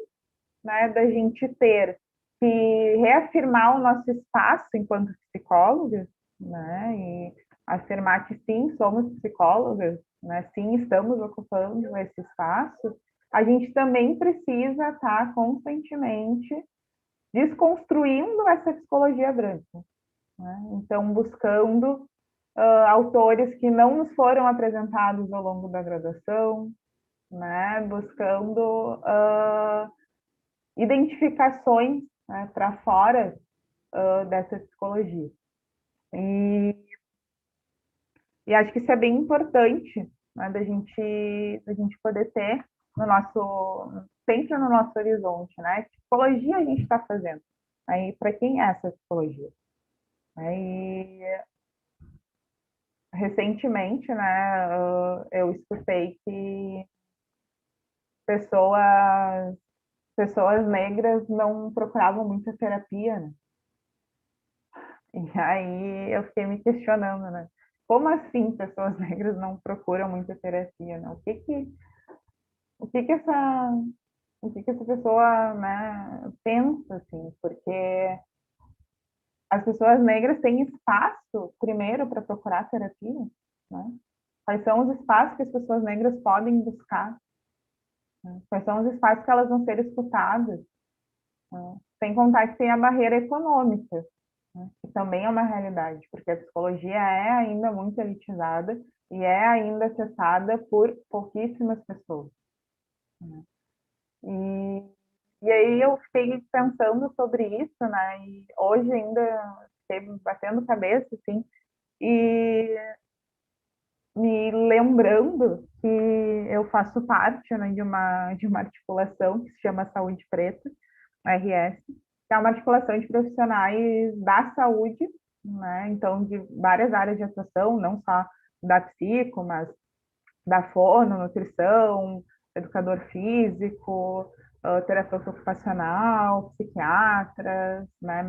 né, da gente ter que reafirmar o nosso espaço enquanto psicólogas, né, e afirmar que sim, somos psicólogas, né, sim, estamos ocupando esse espaço, a gente também precisa estar constantemente desconstruindo essa psicologia branca, né? Então, buscando autores que não nos foram apresentados ao longo da graduação, né, buscando identificações, né, para fora dessa psicologia. E acho que isso é bem importante, né, da gente poder ter no nosso, sempre no nosso horizonte, né? Que psicologia a gente está fazendo? Aí, para quem é essa psicologia? E recentemente, né, eu escutei que pessoas negras não procuravam muita terapia, né? E aí eu fiquei me questionando, né? Como assim pessoas negras não procuram muita terapia, né? O que que essa, o que que essa pessoa, né, pensa, assim? Porque as pessoas negras têm espaço, primeiro, para procurar terapia, né? Quais são os espaços que as pessoas negras podem buscar? Né? Quais são os espaços que elas vão ser escutadas? Né? Sem contar que tem a barreira econômica, né? Que também é uma realidade, porque a psicologia é ainda muito elitizada e é ainda acessada por pouquíssimas pessoas, né? E aí eu fiquei pensando sobre isso, né? E hoje ainda fiquei batendo cabeça, assim, e me lembrando que eu faço parte, né, de uma articulação que se chama Saúde Preta, RS, que é uma articulação de profissionais da saúde, né, então de várias áreas de atuação, não só da psico, mas da fono, nutrição, educador físico, terapeuta ocupacional, psiquiatras, né,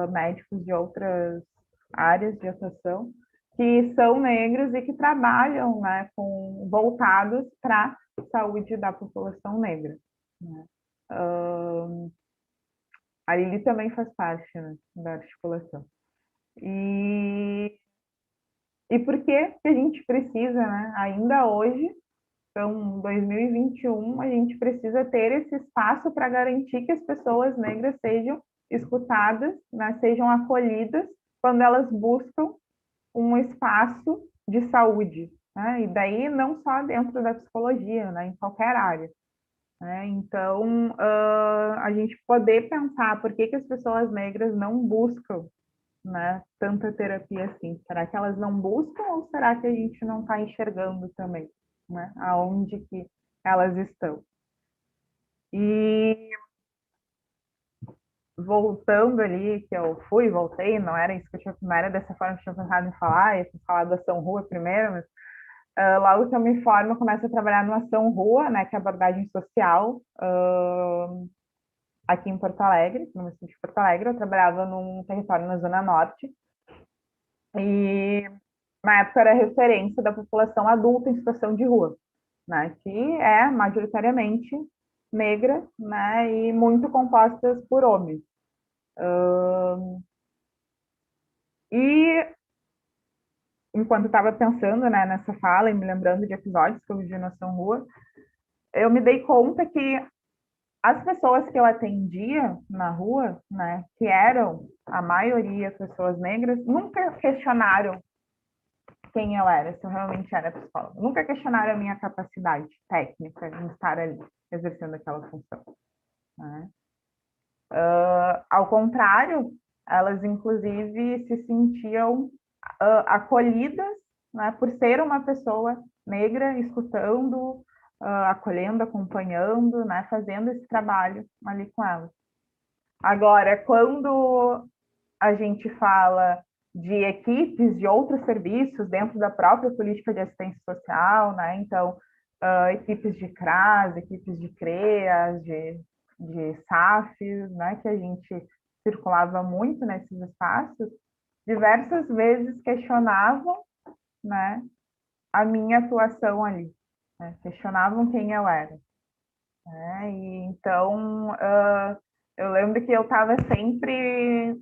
médicos de outras áreas de atuação, que são negros e que trabalham, né, voltados para a saúde da população negra, né? A Lili também faz parte, né, da articulação. E por que a gente precisa, né, ainda hoje, então, 2021, a gente precisa ter esse espaço para garantir que as pessoas negras sejam escutadas, né, sejam acolhidas quando elas buscam um espaço de saúde, né? E daí não só dentro da psicologia, né, em qualquer área, né? Então, a gente poder pensar por que as pessoas negras não buscam, né, tanta terapia assim. Será que elas não buscam ou será que a gente não está enxergando também, né, aonde que elas estão? E voltando ali, que eu voltei, não era isso que não era dessa forma que eu tinha pensado em falar, eu tinha falado da Ação Rua primeiro, mas logo que eu me formo, eu começo a trabalhar no Ação Rua, né, que é abordagem social, aqui em Porto Alegre, no município de Porto Alegre. Eu trabalhava num território na Zona Norte, e na época era referência da população adulta em situação de rua, né, que é majoritariamente negra, né, e muito compostas por homens. E enquanto estava pensando, né, nessa fala e me lembrando de episódios que eu vivi na Ação Rua, eu me dei conta que as pessoas que eu atendia na rua, né, que eram a maioria pessoas negras, nunca questionaram quem eu era, se eu realmente era psicóloga. Nunca questionaram a minha capacidade técnica em estar ali, exercendo aquela função, né? Ao contrário, elas inclusive se sentiam acolhidas, né, por ser uma pessoa negra, escutando, acolhendo, acompanhando, né, fazendo esse trabalho ali com elas. Agora, quando a gente fala de equipes de outros serviços dentro da própria política de assistência social, né? Então, equipes de CRAS, equipes de CREAS, de SAFs, né? Que a gente circulava muito nesses espaços, diversas vezes questionavam, né, a minha atuação ali, né? Questionavam quem eu era. Né? E então, eu lembro que eu estava sempre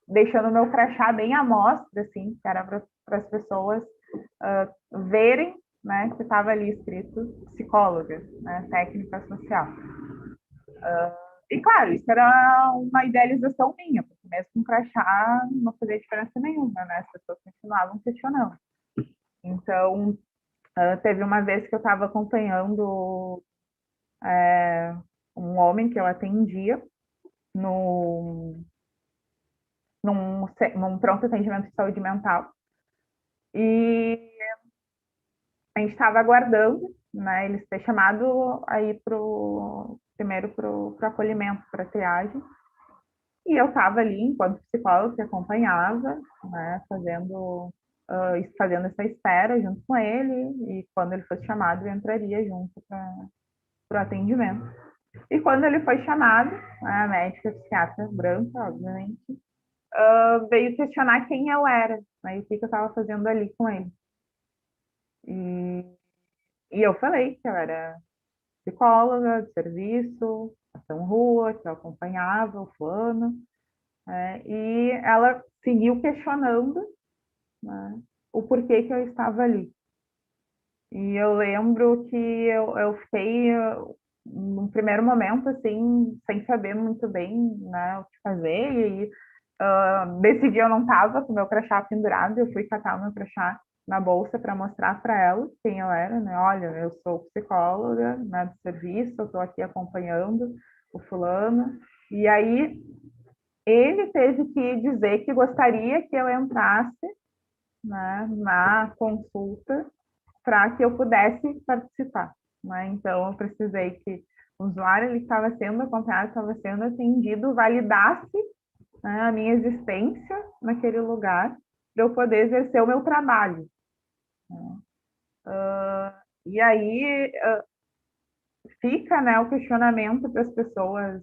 deixando meu crachá bem à mostra, assim, que era para as pessoas verem, né, que estava ali escrito psicóloga, né, técnica social. E, claro, isso era uma idealização minha, porque mesmo com crachá não fazia diferença nenhuma, né, as pessoas continuavam questionando. Então, teve uma vez que eu estava acompanhando um homem que eu atendia num pronto atendimento de saúde mental. E a gente estava aguardando, né, ele ser chamado aí primeiro para o acolhimento, para a triagem. E eu estava ali, enquanto psicóloga, que acompanhava, né, fazendo essa espera junto com ele, e quando ele fosse chamado, eu entraria junto para o atendimento. E quando ele foi chamado, a médica psiquiatra branca, obviamente, veio questionar quem eu era, né, e o que eu estava fazendo ali com ele. E eu falei que eu era psicóloga de serviço, ação rua, que eu acompanhava o fulano, né, e ela seguiu questionando, né, o porquê que eu estava ali. E eu lembro que eu fiquei, num primeiro momento, assim, sem saber muito bem, né, o que fazer, e desse dia eu não estava com o meu crachá pendurado, eu fui catar o meu crachá na bolsa para mostrar para ela quem eu era, né? Olha, eu sou psicóloga, né, de serviço, eu estou aqui acompanhando o fulano. E aí ele teve que dizer que gostaria que eu entrasse, né, na consulta para que eu pudesse participar, né? Então eu precisei que o usuário ele estava sendo acompanhado, estava sendo atendido, validasse, né, a minha existência naquele lugar para eu poder exercer o meu trabalho. E aí fica, né, o questionamento para as pessoas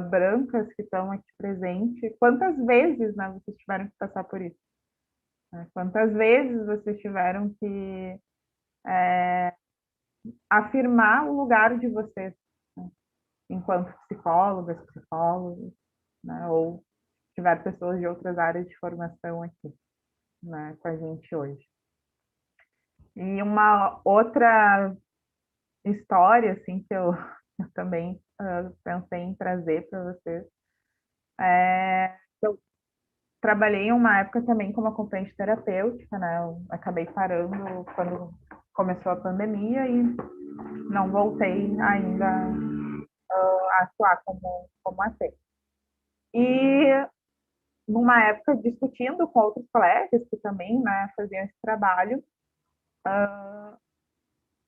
brancas que estão aqui presentes, quantas vezes, né, vocês tiveram que passar por isso? Né? Quantas vezes vocês tiveram que afirmar o lugar de vocês, né, enquanto psicólogas, psicólogos, né, ou tiver pessoas de outras áreas de formação aqui, né, com a gente hoje. E uma outra história, assim, que eu também pensei em trazer para vocês, eu trabalhei em uma época também como acompanhante terapêutica, né, eu acabei parando quando começou a pandemia e não voltei ainda a atuar como AT. E numa época discutindo com outros colegas que também, né, faziam esse trabalho,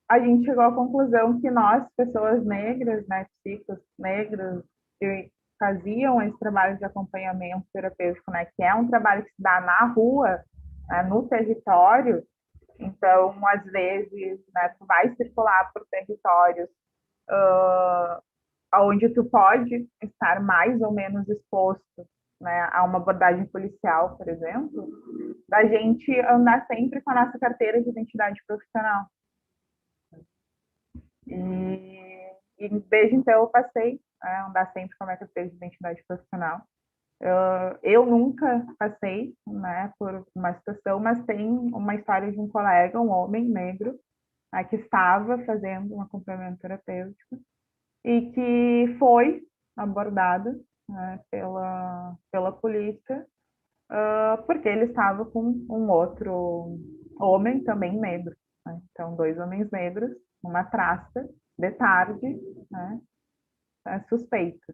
a gente chegou à conclusão que nós, pessoas negras, né, psicos negros, que faziam esse trabalho de acompanhamento terapêutico, né, que é um trabalho que se dá na rua, né, no território. Então, às vezes, né, tu vai circular por territórios onde tu pode estar mais ou menos exposto, né, a uma abordagem policial, por exemplo, da gente andar sempre com a nossa carteira de identidade profissional. E desde então eu passei a andar sempre com a minha carteira de identidade profissional. Eu nunca passei, né, por uma situação, mas tem uma história de um colega, um homem negro, né, que estava fazendo um acompanhamento terapêutico e que foi abordado, né, pela polícia, porque ele estava com um outro homem também negro, né? Então, 2 homens negros, numa praça, de tarde, né? Suspeito.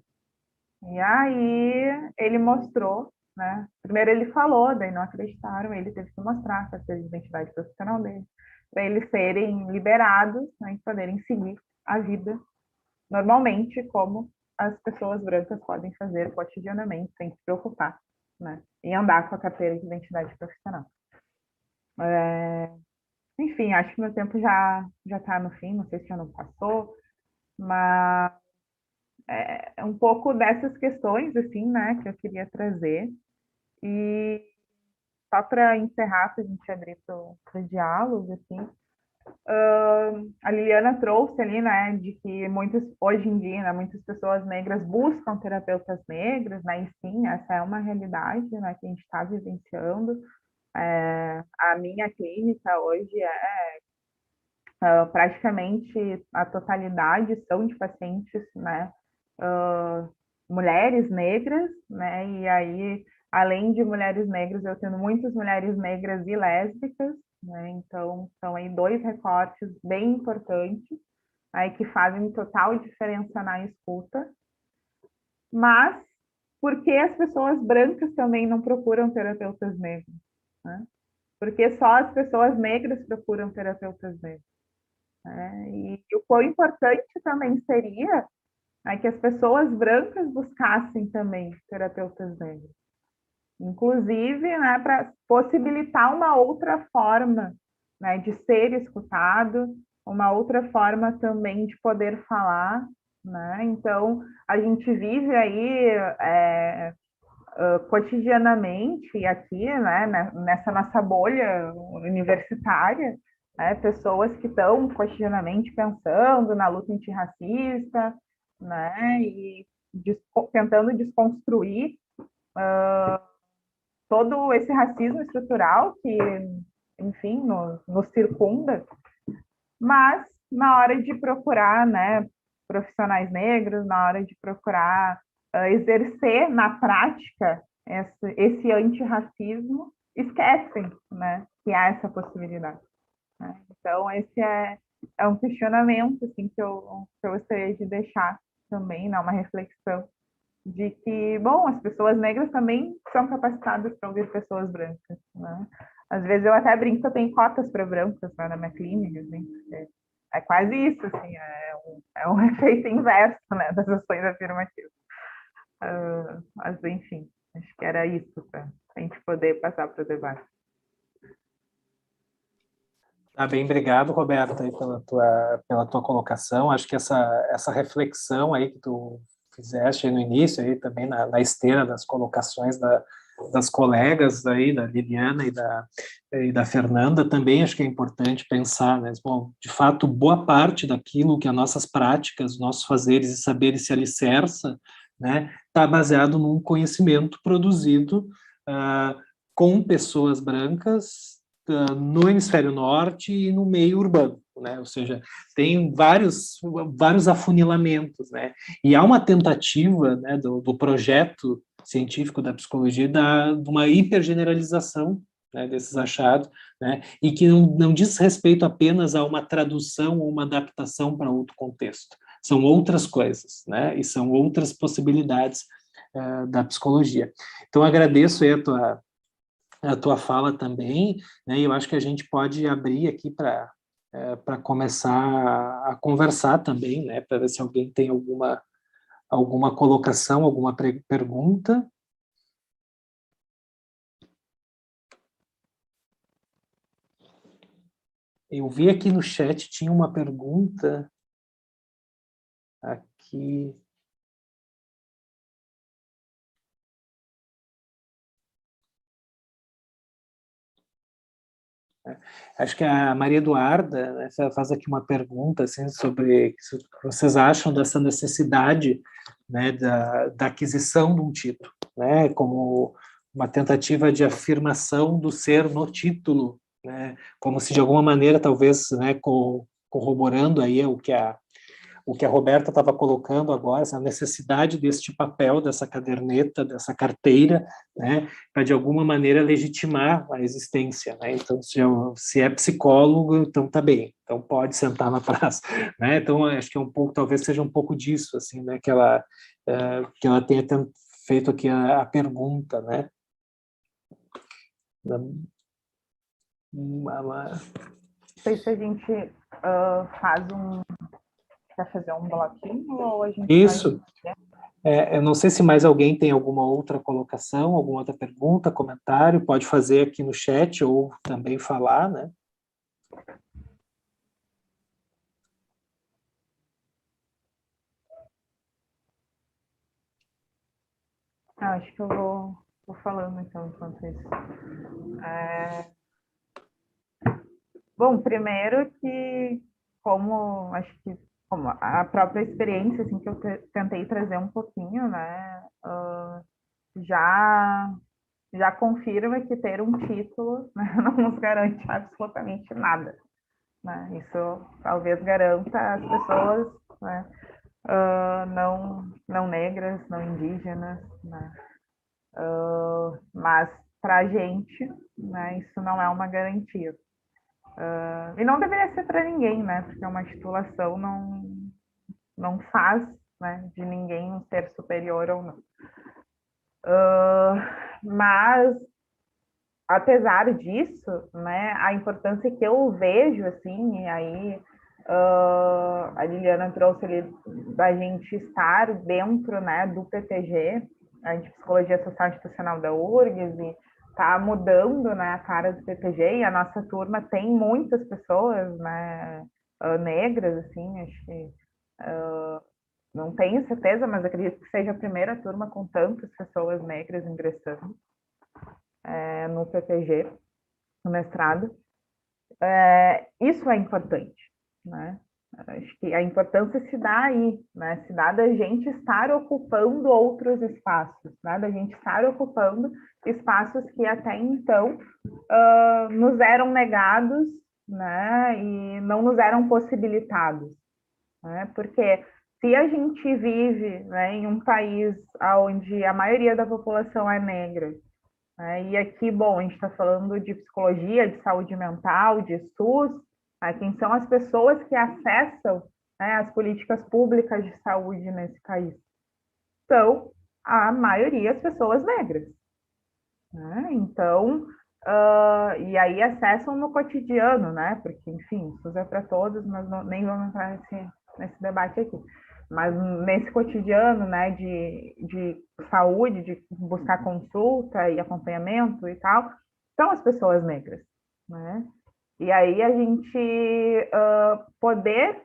E aí ele mostrou, né? Primeiro ele falou, daí não acreditaram, ele teve que mostrar a carteira de identidade profissional dele, para eles serem liberados, né, e poderem seguir a vida normalmente, como as pessoas brancas podem fazer cotidianamente, sem se preocupar, né, em andar com a carteira de identidade profissional. Enfim, acho que meu tempo já está no fim, não sei se já não passou, mas é um pouco dessas questões, assim, né, que eu queria trazer. E só para encerrar, para a gente abrir para o diálogo, assim, a Liliana trouxe ali, né, de que hoje em dia, né, muitas pessoas negras buscam terapeutas negros, né, e sim, essa é uma realidade, né, que a gente está vivenciando. A minha clínica hoje praticamente a totalidade são de pacientes, né, mulheres negras, né, e aí, além de mulheres negras, eu tenho muitas mulheres negras e lésbicas, né, então são aí 2 recortes bem importantes, aí que fazem total diferença na escuta, mas por que as pessoas brancas também não procuram terapeutas negros, né? Porque só as pessoas negras procuram terapeutas negros, né? E o quão importante também seria, né, que as pessoas brancas buscassem também terapeutas negros. Inclusive, né, para possibilitar uma outra forma, né, de ser escutado, uma outra forma também de poder falar, né? Então, a gente vive aí cotidianamente aqui, né, nessa nossa bolha universitária, né, pessoas que estão cotidianamente pensando na luta antirracista, né, e tentando desconstruir todo esse racismo estrutural que, enfim, nos circunda, mas na hora de procurar, né, profissionais negros, na hora de procurar exercer na prática esse antirracismo, esquecem, né, que há essa possibilidade, né? Então, esse é um questionamento assim, que eu gostaria de deixar também, né, uma reflexão de que, bom, as pessoas negras também são capacitadas para ouvir pessoas brancas, né? Às vezes eu até brinco que eu tenho cotas para brancas, né, na minha clínica, assim, é quase isso, assim, é um efeito inverso, né, das ações afirmativas. Mas, enfim, acho que era isso para a gente poder passar para o debate. Tá bem, obrigado, Roberta, aí pela tua colocação. Acho que essa reflexão aí que tu fizeste aí no início, aí também na esteira das colocações das colegas aí, da Liliana e da Fernanda, também acho que é importante pensar, né? Bom, de fato, boa parte daquilo que as nossas práticas, nossos fazeres e saberes se alicerça, né, está baseado num conhecimento produzido com pessoas brancas no hemisfério norte e no meio urbano, né? Ou seja, tem vários afunilamentos, né? E há uma tentativa, né, do projeto científico da psicologia de uma hipergeneralização, né, desses achados, né? E que não diz respeito apenas a uma tradução ou uma adaptação para outro contexto. São outras coisas, né? E são outras possibilidades da psicologia. Então, agradeço aí a tua fala também, né? E eu acho que a gente pode abrir aqui para começar a conversar também, né? Para ver se alguém tem alguma colocação, alguma pergunta. Eu vi aqui no chat, tinha uma pergunta aqui. Acho que a Maria Eduarda, né, faz aqui uma pergunta assim, sobre o que vocês acham dessa necessidade, né, da aquisição de um título, né, como uma tentativa de afirmação do ser no título, né, como se de alguma maneira, talvez, né, corroborando aí o que o que a Roberta estava colocando agora, essa necessidade deste papel, dessa caderneta, dessa carteira, né, para de alguma maneira legitimar a existência, né? Então, se é psicólogo, então tá bem, então pode sentar na praça, né? Então, acho que é um pouco, talvez seja um pouco disso, assim, né, que ela tenha feito aqui a pergunta, né? Não sei se a gente quer fazer um bloquinho ou a gente Isso. vai... Eu não sei se mais alguém tem alguma outra colocação, alguma outra pergunta, comentário, pode fazer aqui no chat ou também falar, né? Acho que eu vou falando então enquanto isso. Bom, primeiro que acho que como a própria experiência assim que eu tentei trazer um pouquinho, né, já confirma que ter um título, né, não nos garante absolutamente nada, né? Isso talvez garanta as pessoas, né, não negras, não indígenas, né, mas para a gente, né, isso não é uma garantia. E não deveria ser para ninguém, né? Porque uma titulação não faz, né, de ninguém um ser superior ou não. Mas, apesar disso, né, a importância que eu vejo, assim, e aí a Liliana trouxe ali da gente estar dentro, né, do PPG, a de Psicologia Social Institucional da URGS, e está mudando, né, a cara do PPG, e a nossa turma tem muitas pessoas, né, negras, assim, acho que não tenho certeza, mas acredito que seja a primeira turma com tantas pessoas negras ingressando no PPG, no mestrado. Isso é importante, né? Acho que a importância se dá aí, né? Se dá da gente estar ocupando outros espaços, né? Da gente estar ocupando espaços que até então nos eram negados, né? E não nos eram possibilitados, né? Porque se a gente vive, né, em um país onde a maioria da população é negra, né, e aqui, bom, a gente está falando de psicologia, de saúde mental, de SUS, né, quem são as pessoas que acessam, né, as políticas públicas de saúde nesse país? São a maioria as pessoas negras, né? Então, e aí acessam no cotidiano, né? Porque, enfim, o SUS é para todos, mas nem vamos entrar nesse debate aqui. Mas nesse cotidiano, né, de saúde, de buscar consulta e acompanhamento e tal, são as pessoas negras, né? E aí a gente poder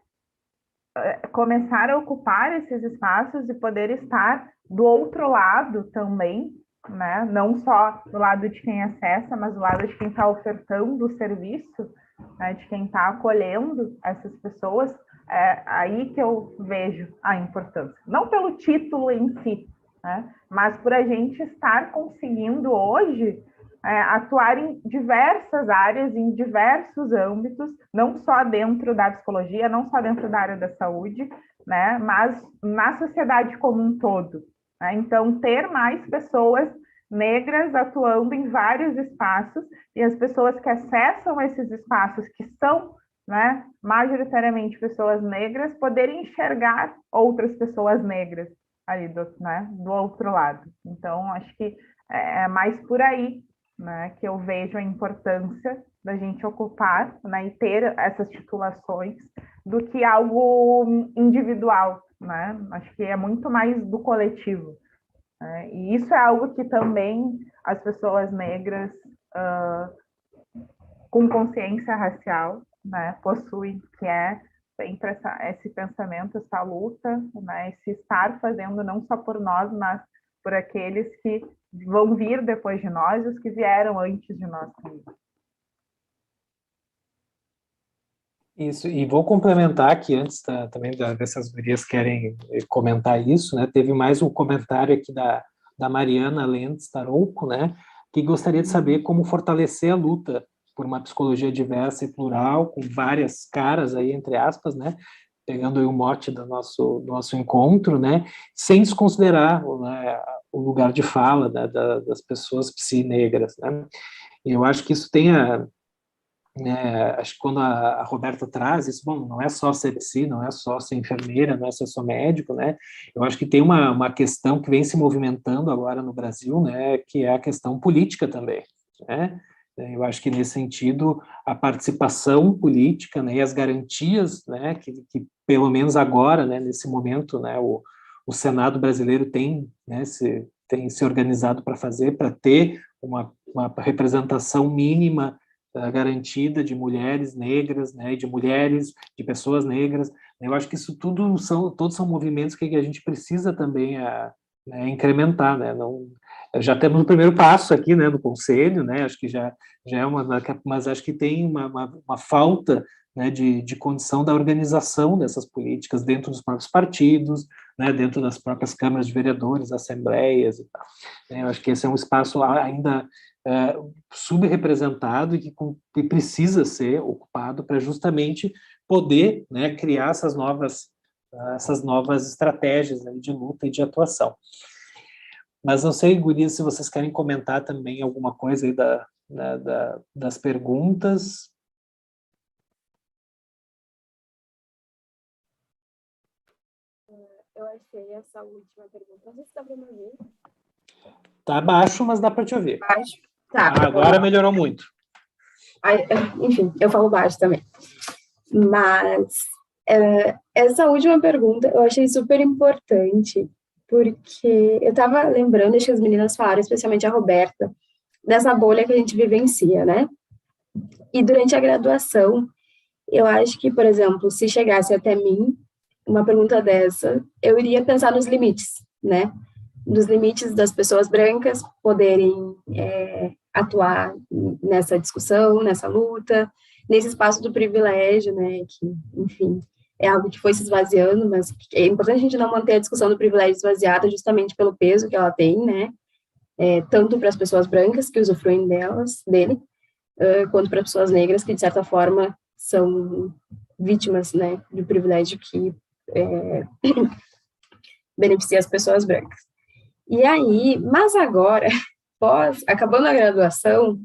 começar a ocupar esses espaços e poder estar do outro lado também, né? Não só do lado de quem acessa, mas do lado de quem está ofertando o serviço, né? De quem está acolhendo essas pessoas. É aí que eu vejo a importância. Não pelo título em si, né? Mas por a gente estar conseguindo hoje atuar em diversas áreas, em diversos âmbitos, não só dentro da psicologia, não só dentro da área da saúde, né, mas na sociedade como um todo, né? Então, ter mais pessoas negras atuando em vários espaços e as pessoas que acessam esses espaços, que são, né, majoritariamente pessoas negras, poderem enxergar outras pessoas negras ali do outro lado. Então, acho que é mais por aí, né, que eu vejo a importância da gente ocupar, né, e ter essas titulações do que algo individual, né? Acho que é muito mais do coletivo, né? E isso é algo que também as pessoas negras com consciência racial, né, possuem, que é sempre esse pensamento, essa luta, né, esse estar fazendo não só por nós, mas por aqueles que vão vir depois de nós, os que vieram antes de nós também. Isso, e vou complementar aqui, antes também dessas gurias querem comentar isso, né? Teve mais um comentário aqui da Mariana Lentes Tarouco, né? Que gostaria de saber como fortalecer a luta por uma psicologia diversa e plural, com várias caras aí, entre aspas, né? pegando aí o mote do nosso encontro, né, sem desconsiderar, né, o lugar de fala, né, das pessoas psi-negras, né. E eu acho que isso tem acho que quando a Roberta traz isso, bom, não é só ser psi, não é só ser enfermeira, não é só médico, né, eu acho que tem uma questão que vem se movimentando agora no Brasil, né, que é a questão política também, né. Eu acho que, nesse sentido, a participação política, né, e as garantias, né, que pelo menos agora, né, nesse momento, né, o Senado brasileiro tem, né, tem se organizado para ter uma representação mínima garantida de mulheres negras, né, de mulheres, de pessoas negras. Eu acho que isso todos são movimentos que a gente precisa também né, incrementar, né, não, já temos o primeiro passo aqui, né, no Conselho, né, acho que já é mas acho que tem uma falta, né, de condição da organização dessas políticas dentro dos próprios partidos, né, dentro das próprias câmaras de vereadores, assembleias e tal. Eu acho que esse é um espaço ainda subrepresentado e que precisa ser ocupado para justamente poder, né, criar essas novas estratégias, né, de luta e de atuação. Mas não sei, gurias, se vocês querem comentar também alguma coisa aí das perguntas. Eu achei essa última pergunta. Não sei se dá para me ouvir. Tá baixo, mas dá para te ouvir. Baixo? Tá. Agora melhorou muito. Enfim, eu falo baixo também. Mas essa última pergunta eu achei super importante, porque eu estava lembrando, acho que as meninas falaram, especialmente a Roberta, dessa bolha que a gente vivencia, né? E durante a graduação, eu acho que, por exemplo, se chegasse até mim uma pergunta dessa, eu iria pensar nos limites, né? Nos limites das pessoas brancas poderem atuar nessa discussão, nessa luta, nesse espaço do privilégio, né? Que, enfim, é algo que foi se esvaziando, mas é importante a gente não manter a discussão do privilégio esvaziada justamente pelo peso que ela tem, né? Tanto para as pessoas brancas que usufruem dele, quanto para pessoas negras que, de certa forma, são vítimas, né, de privilégio que beneficia as pessoas brancas. E aí, mas agora, acabando a graduação,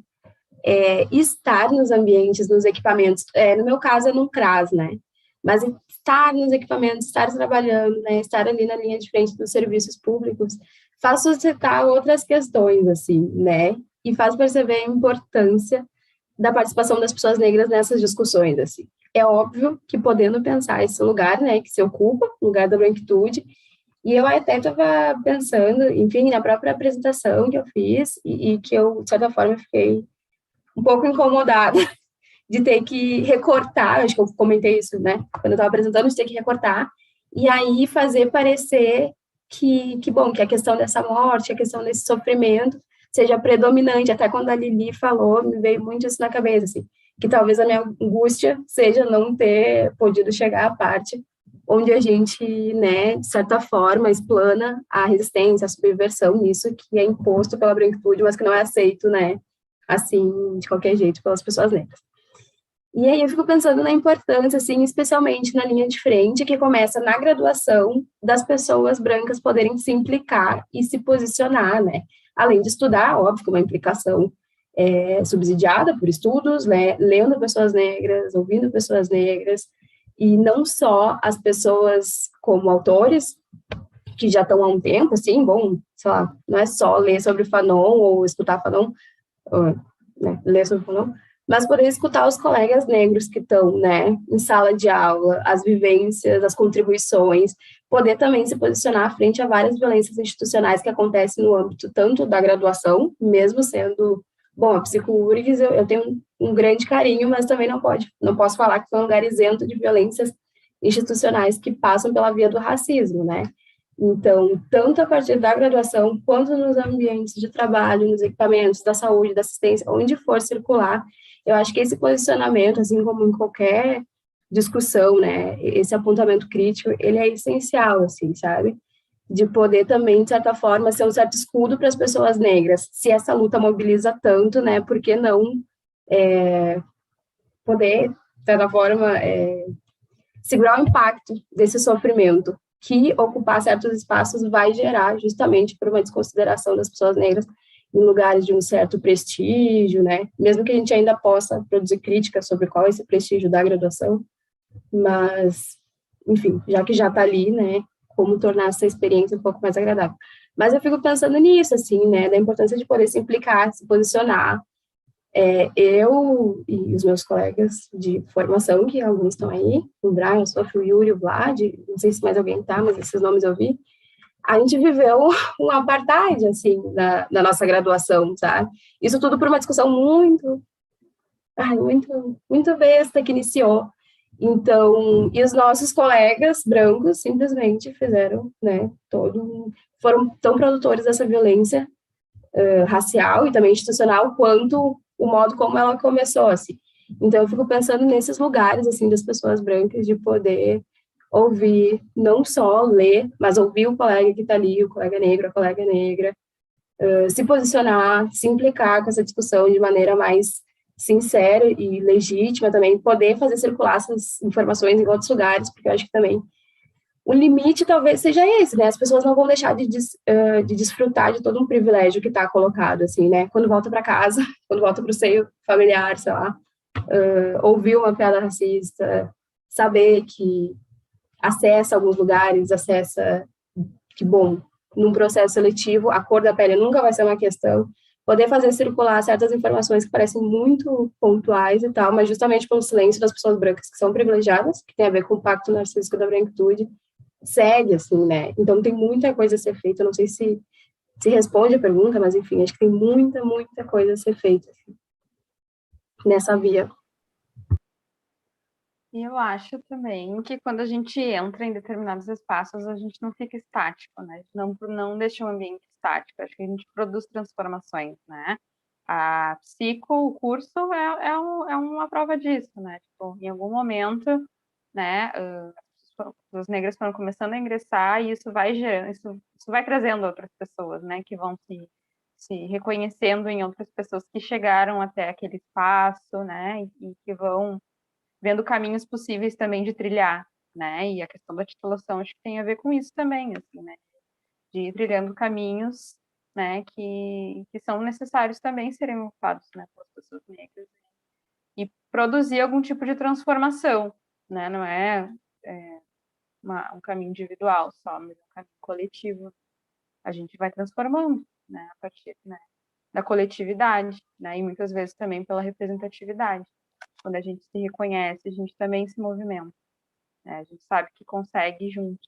estar nos ambientes, nos equipamentos, no meu caso é no CRAS, né, mas estar nos equipamentos, estar trabalhando, né, estar ali na linha de frente dos serviços públicos, faz suscitar outras questões, assim, né, e faz perceber a importância da participação das pessoas negras nessas discussões, assim. É óbvio que podendo pensar esse lugar, né, que se ocupa, o lugar da branquitude, e eu até estava pensando, enfim, na própria apresentação que eu fiz, e que eu, de certa forma, fiquei um pouco incomodada de ter que recortar, acho que eu comentei isso, né, quando eu estava apresentando, de ter que recortar, e aí fazer parecer que a questão dessa morte, a questão desse sofrimento, seja predominante. Até quando a Lili falou, me veio muito isso na cabeça, assim, que talvez a minha angústia seja não ter podido chegar à parte onde a gente, né, de certa forma, explana a resistência, a subversão nisso que é imposto pela branquitude, mas que não é aceito, né, assim, de qualquer jeito, pelas pessoas negras. E aí eu fico pensando na importância, assim, especialmente na linha de frente, que começa na graduação, das pessoas brancas poderem se implicar e se posicionar, né? Além de estudar, óbvio, uma implicação subsidiada por estudos, né? Lendo pessoas negras, ouvindo pessoas negras, e não só as pessoas como autores, que já estão há um tempo, assim, bom, sei lá, não é só ler sobre Fanon ou escutar Fanon, né, ler sobre Fanon, mas poder escutar os colegas negros que estão, né, em sala de aula, as vivências, as contribuições, poder também se posicionar frente a várias violências institucionais que acontecem no âmbito tanto da graduação, mesmo sendo, bom, a Psico-URGS eu tenho um grande carinho, mas também não posso falar que foi um lugar isento de violências institucionais que passam pela via do racismo, né? Então, tanto a partir da graduação, quanto nos ambientes de trabalho, nos equipamentos da saúde, da assistência, onde for circular, eu acho que esse posicionamento, assim como em qualquer discussão, né, esse apontamento crítico, ele é essencial, assim, sabe? De poder também, de certa forma, ser um certo escudo para as pessoas negras. Se essa luta mobiliza tanto, né, por que não poder, de certa forma, segurar o impacto desse sofrimento que ocupar certos espaços vai gerar justamente por uma desconsideração das pessoas negras em lugares de um certo prestígio, né? Mesmo que a gente ainda possa produzir críticas sobre qual é esse prestígio da graduação, mas, enfim, já que já está ali, né? Como tornar essa experiência um pouco mais agradável. Mas eu fico pensando nisso, assim, né? Da importância de poder se implicar, se posicionar. Eu e os meus colegas de formação, que alguns estão aí, o Brian, o Sofia, o Yuri, o Vlad, não sei se mais alguém tá, mas esses nomes eu vi, a gente viveu um apartheid, assim, na nossa graduação, sabe? Isso tudo por uma discussão muito besta que iniciou. Então, e os nossos colegas brancos simplesmente fizeram, né, foram tão produtores dessa violência racial e também institucional quanto o modo como ela começou, assim. Então, eu fico pensando nesses lugares, assim, das pessoas brancas, de poder ouvir, não só ler, mas ouvir o colega que está ali, o colega negro, a colega negra, se posicionar, se implicar com essa discussão de maneira mais sincera e legítima também, poder fazer circular essas informações em outros lugares, porque eu acho que também o limite talvez seja esse, né? As pessoas não vão deixar de desfrutar de todo um privilégio que está colocado, assim, né? Quando volta para casa, quando volta para o seio familiar, sei lá, ouvir uma piada racista, saber que acessa alguns lugares, que, bom, num processo seletivo, a cor da pele nunca vai ser uma questão, poder fazer circular certas informações que parecem muito pontuais e tal, mas justamente pelo silêncio das pessoas brancas que são privilegiadas, que tem a ver com o pacto narcísico da branquitude, segue, assim, né? Então, tem muita coisa a ser feita, eu não sei se responde a pergunta, mas, enfim, acho que tem muita coisa a ser feita, assim, nessa via. E eu acho também que quando a gente entra em determinados espaços, a gente não fica estático, né? Não deixa o ambiente estático. Acho que a gente produz transformações, né? A psico, o curso é uma prova disso, né? Tipo, em algum momento, né? As negras foram começando a ingressar e isso vai gerando, isso vai trazendo outras pessoas, né? Que vão se reconhecendo em outras pessoas que chegaram até aquele espaço, né? E que vão vendo caminhos possíveis também de trilhar, né? E a questão da titulação acho que tem a ver com isso também, assim, né? De ir trilhando caminhos, né? Que são necessários também serem ocupados, né? Pelas pessoas negras e produzir algum tipo de transformação, né? Não é, um caminho individual só, mas é um caminho coletivo. A gente vai transformando, né? A partir, né, da coletividade, né? E muitas vezes também pela representatividade. Quando a gente se reconhece, a gente também se movimenta, né? A gente sabe que consegue junto,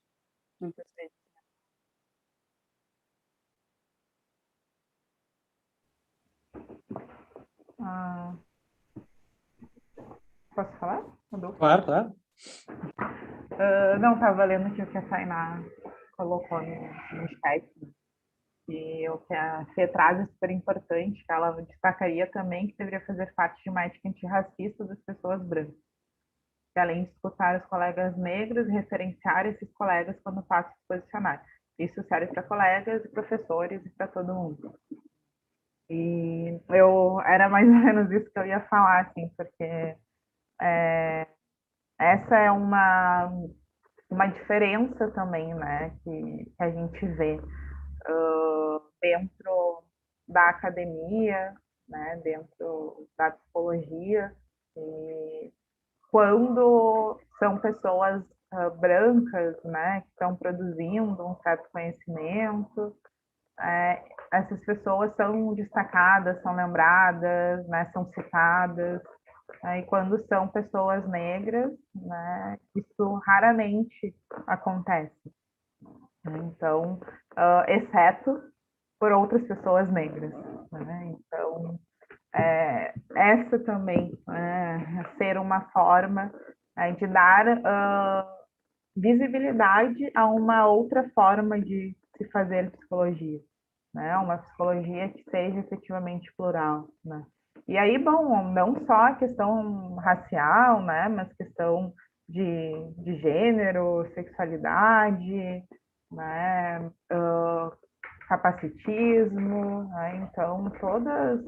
muitas vezes. Posso falar? Claro, claro. Não, estava lendo que o que a Tainá colocou no chat, e o que a Fê traz é super importante, que ela destacaria também que deveria fazer parte de uma ética antirracista das pessoas brancas. E além de escutar os colegas negros, referenciar esses colegas quando passam a se posicionar. Isso serve para colegas e professores e para todo mundo. E era mais ou menos isso que eu ia falar, assim, porque essa é uma diferença também, né, que a gente vê dentro da academia, né, dentro da psicologia, e quando são pessoas brancas, né, que estão produzindo um certo conhecimento, essas pessoas são destacadas, são lembradas, né, são citadas. E quando são pessoas negras, né, isso raramente acontece. Então, exceto por outras pessoas negras. Né? Então, essa também ser uma forma de dar visibilidade a uma outra forma de se fazer psicologia, né? Uma psicologia que seja efetivamente plural, né? E aí, bom, não só a questão racial, né, mas questão de gênero, sexualidade, né, capacitismo, né? Então, todas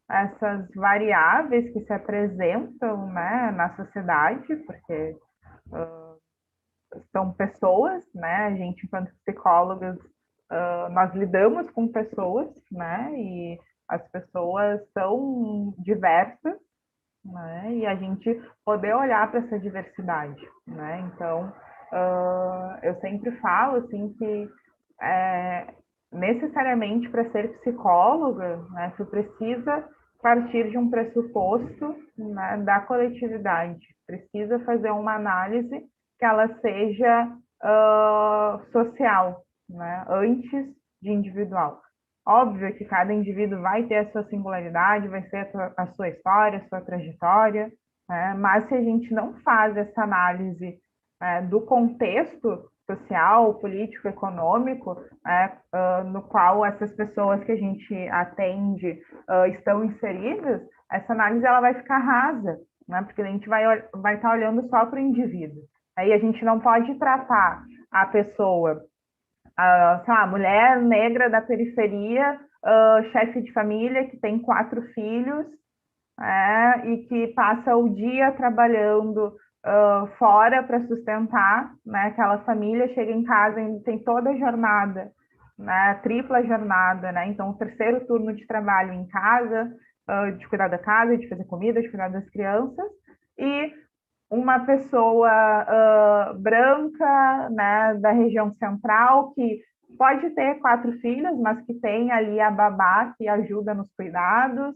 essas variáveis que se apresentam, né, na sociedade, porque são pessoas, né? A gente, enquanto psicólogas, nós lidamos com pessoas, né? E as pessoas são diversas, né? E a gente poder olhar para essa diversidade, né? Então, eu sempre falo, assim, que necessariamente para ser psicóloga, né, tu precisa partir de um pressuposto, né, da coletividade, precisa fazer uma análise que ela seja social, né, antes de individual. Óbvio que cada indivíduo vai ter a sua singularidade, vai ter a sua história, a sua trajetória, né, mas se a gente não faz essa análise do contexto social, político, econômico, no qual essas pessoas que a gente atende estão inseridas, essa análise ela vai ficar rasa, né? Porque a gente vai estar olhando só para o indivíduo. Aí a gente não pode tratar a pessoa, sei lá, mulher negra da periferia, chefe de família que tem 4 filhos, e que passa o dia trabalhando fora para sustentar, né, aquela família, chega em casa e tem toda a jornada, né, tripla jornada, né, então o 3º turno de trabalho em casa, de cuidar da casa, de fazer comida, de cuidar das crianças, e uma pessoa branca, né, da região central, que pode ter 4 filhos, mas que tem ali a babá que ajuda nos cuidados,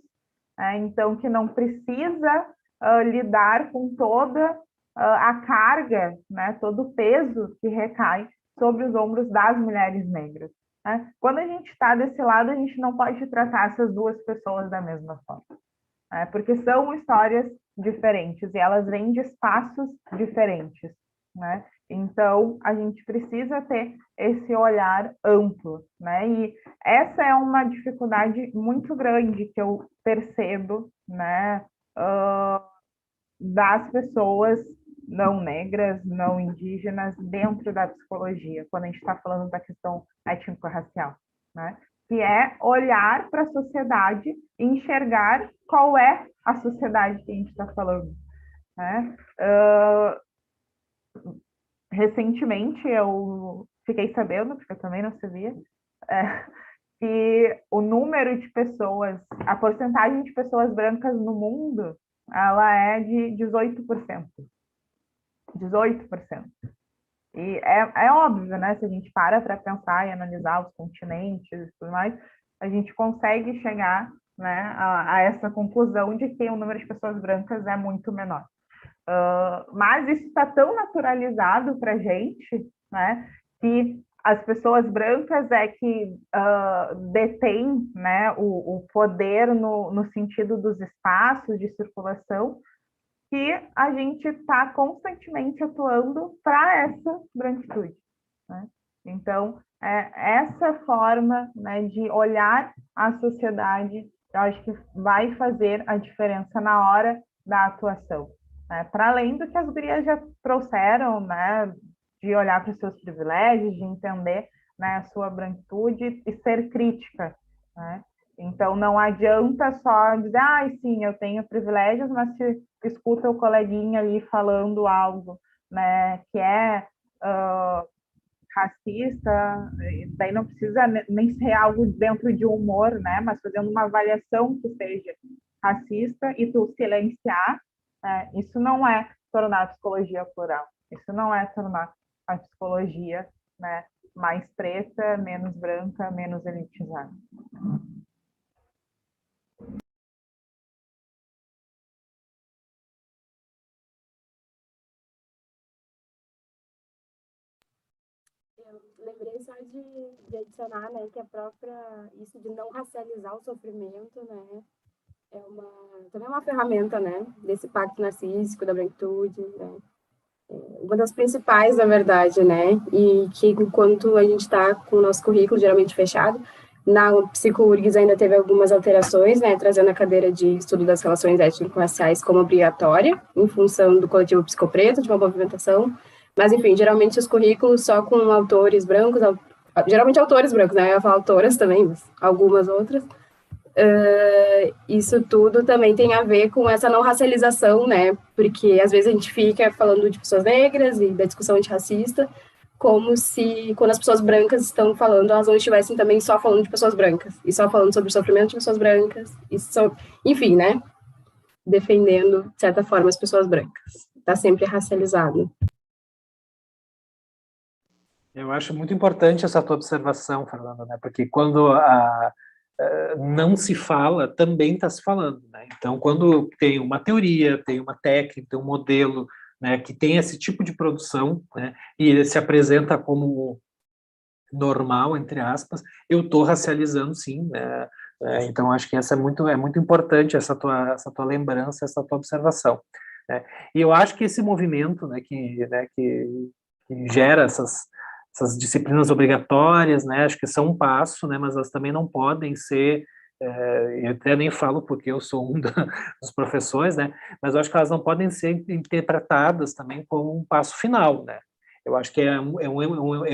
então que não precisa lidar com toda a carga, né, todo o peso que recai sobre os ombros das mulheres negras. Né? Quando a gente está desse lado, a gente não pode tratar essas duas pessoas da mesma forma, porque são histórias diferentes e elas vêm de espaços diferentes, né? Então, a gente precisa ter esse olhar amplo, né? E essa é uma dificuldade muito grande que eu percebo, né, das pessoas não negras, não indígenas, dentro da psicologia, quando a gente está falando da questão étnico-racial, né? Que é olhar para a sociedade e enxergar qual é a sociedade que a gente está falando, né? Recentemente eu fiquei sabendo, porque eu também não sabia, que o número de pessoas, a porcentagem de pessoas brancas no mundo, ela é de 18%. 18%. E é óbvio, né? Se a gente para pensar e analisar os continentes e tudo mais, a gente consegue chegar, né, a essa conclusão de que o número de pessoas brancas é muito menor. Mas isso está tão naturalizado para a gente, né, que as pessoas brancas é que detêm, né, o poder no sentido dos espaços de circulação, que a gente está constantemente atuando para essa branquitude, né? Então, essa forma, né, de olhar a sociedade, eu acho que vai fazer a diferença na hora da atuação, né? Para além do que as gurias já trouxeram, né, de olhar para os seus privilégios, de entender, né, a sua branquitude e ser crítica, né? Então, não adianta só dizer, sim, eu tenho privilégios, mas se escuta o coleguinha ali falando algo, né, que é racista, daí não precisa nem ser algo dentro de humor, né, mas fazendo uma avaliação que seja racista e tu silenciar, isso não é tornar a psicologia plural, isso não é tornar a psicologia, né, mais preta, menos branca, menos elitizada. Eu lembrei só de adicionar, né, que isso de não racializar o sofrimento, né, também é uma ferramenta, né, desse pacto narcísico, da branquitude, né, uma das principais, na verdade, né, e que enquanto a gente está com o nosso currículo geralmente fechado, na PsicoURGS ainda teve algumas alterações, né, trazendo a cadeira de estudo das relações étnico-raciais como obrigatória, em função do coletivo Psicopreto, de uma movimentação. Mas, enfim, geralmente os currículos só com autores brancos, geralmente autores brancos, né? Eu ia falar autoras também, mas algumas outras. isso tudo também tem a ver com essa não racialização, né? Porque às vezes a gente fica falando de pessoas negras e da discussão antirracista, como se, quando as pessoas brancas estão falando, elas não estivessem também só falando de pessoas brancas, e só falando sobre o sofrimento de pessoas brancas, e enfim, né? Defendendo, de certa forma, as pessoas brancas. Está sempre racializado. Eu acho muito importante essa tua observação, Fernanda, né? Porque quando não se fala, também está se falando, né? Então, quando tem uma teoria, tem uma técnica, tem um modelo, né, que tem esse tipo de produção, né, e ele se apresenta como normal, entre aspas, eu estou racializando, sim, né? Então, acho que essa é muito importante, essa tua lembrança, essa tua observação, né? E eu acho que esse movimento, né, que gera essas disciplinas obrigatórias, né, acho que são um passo, né, mas elas também não podem ser, eu até nem falo porque eu sou um dos professores, né, mas eu acho que elas não podem ser interpretadas também como um passo final, né. Eu acho que é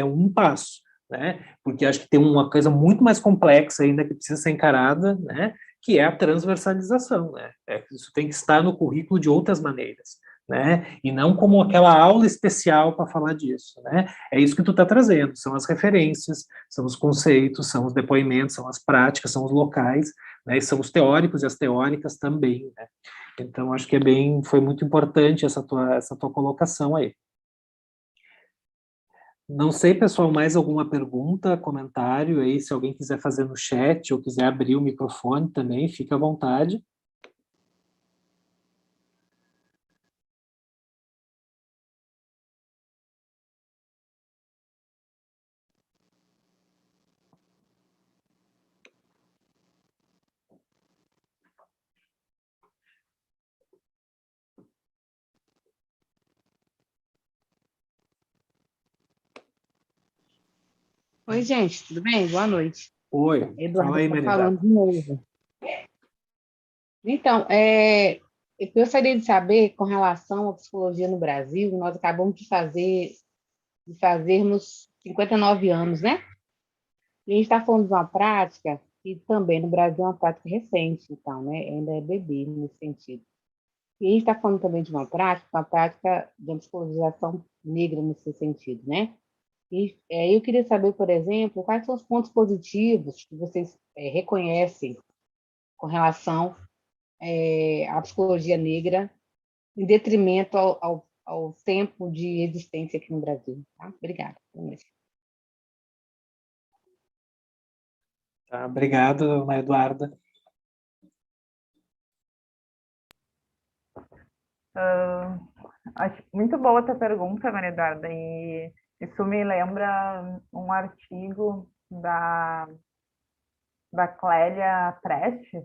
um passo, né, porque acho que tem uma coisa muito mais complexa ainda que precisa ser encarada, né, que é a transversalização, né, isso tem que estar no currículo de outras maneiras, né, e não como aquela aula especial para falar disso, né, é isso que tu está trazendo, são as referências, são os conceitos, são os depoimentos, são as práticas, são os locais, né, e são os teóricos e as teóricas também, né, então acho que foi muito importante essa tua colocação aí. Não sei, pessoal, mais alguma pergunta, comentário aí, se alguém quiser fazer no chat ou quiser abrir o microfone também, fique à vontade. Oi, gente, tudo bem? Boa noite. Oi, Eduardo fala aí, está Maridata. falando de novo. Então, eu gostaria de saber, com relação à psicologia no Brasil, nós acabamos de fazermos 59 anos, né? E a gente está falando de uma prática que também no Brasil é uma prática recente, então, né? Ainda é bebê nesse sentido. E a gente está falando também de uma prática de uma psicologização negra nesse sentido, né? E eu queria saber, por exemplo, quais são os pontos positivos que vocês reconhecem com relação à psicologia negra, em detrimento ao tempo de existência aqui no Brasil. Tá? Obrigada. Tá, obrigado, Maria Eduarda. Acho muito boa a tua pergunta, Maria Eduarda, e isso me lembra um artigo da Clélia Prestes,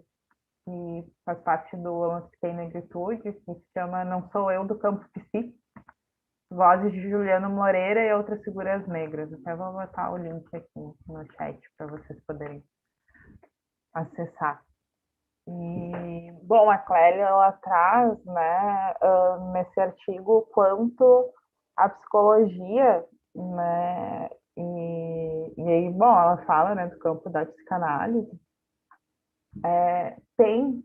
que faz parte do Emancipei Negritude, que se chama Não Sou Eu, do Campo Psi, vozes de Juliano Moreira e outras figuras negras. Até vou botar o link aqui no chat para vocês poderem acessar. E, bom, a Clélia, ela traz, né, nesse artigo, quanto a psicologia, né, e aí, bom, ela fala, né, do campo da psicanálise, tem,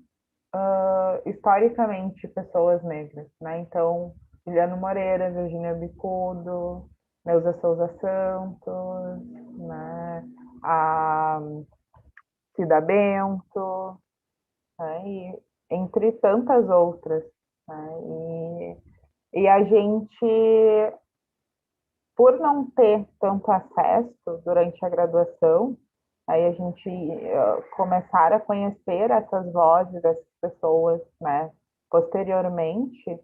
historicamente, pessoas negras, né, então, Juliano Moreira, Virginia Bicudo, Neuza Souza Santos, né, a Cida Bento, né, e entre tantas outras, né, e a gente, por não ter tanto acesso durante a graduação, aí a gente começar a conhecer essas vozes, essas pessoas, né, posteriormente,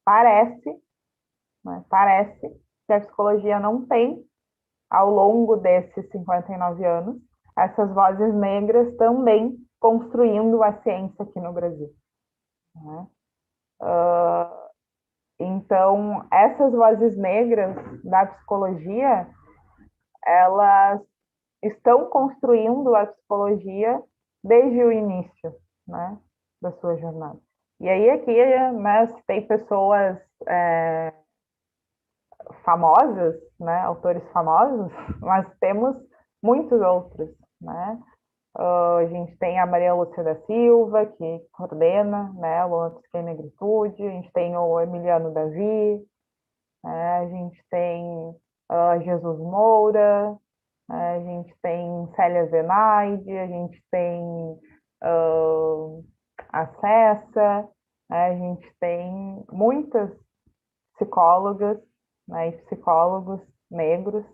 parece, né, parece que a psicologia não tem, ao longo desses 59 anos, essas vozes negras também construindo a ciência aqui no Brasil. Né? Então, essas vozes negras da psicologia, elas estão construindo a psicologia desde o início, né, da sua jornada. E aí aqui, né, tem pessoas famosas, né, autores famosos, mas temos muitos outros, né. A gente tem a Maria Lúcia da Silva, que coordena, né, o Luna Psique e Negritude. A gente tem o Emiliano Davi, né, a gente tem Jesus Moura, a gente tem Célia Zenaide, a gente tem a Cessa, né, a gente tem muitas psicólogas, né, e psicólogos negros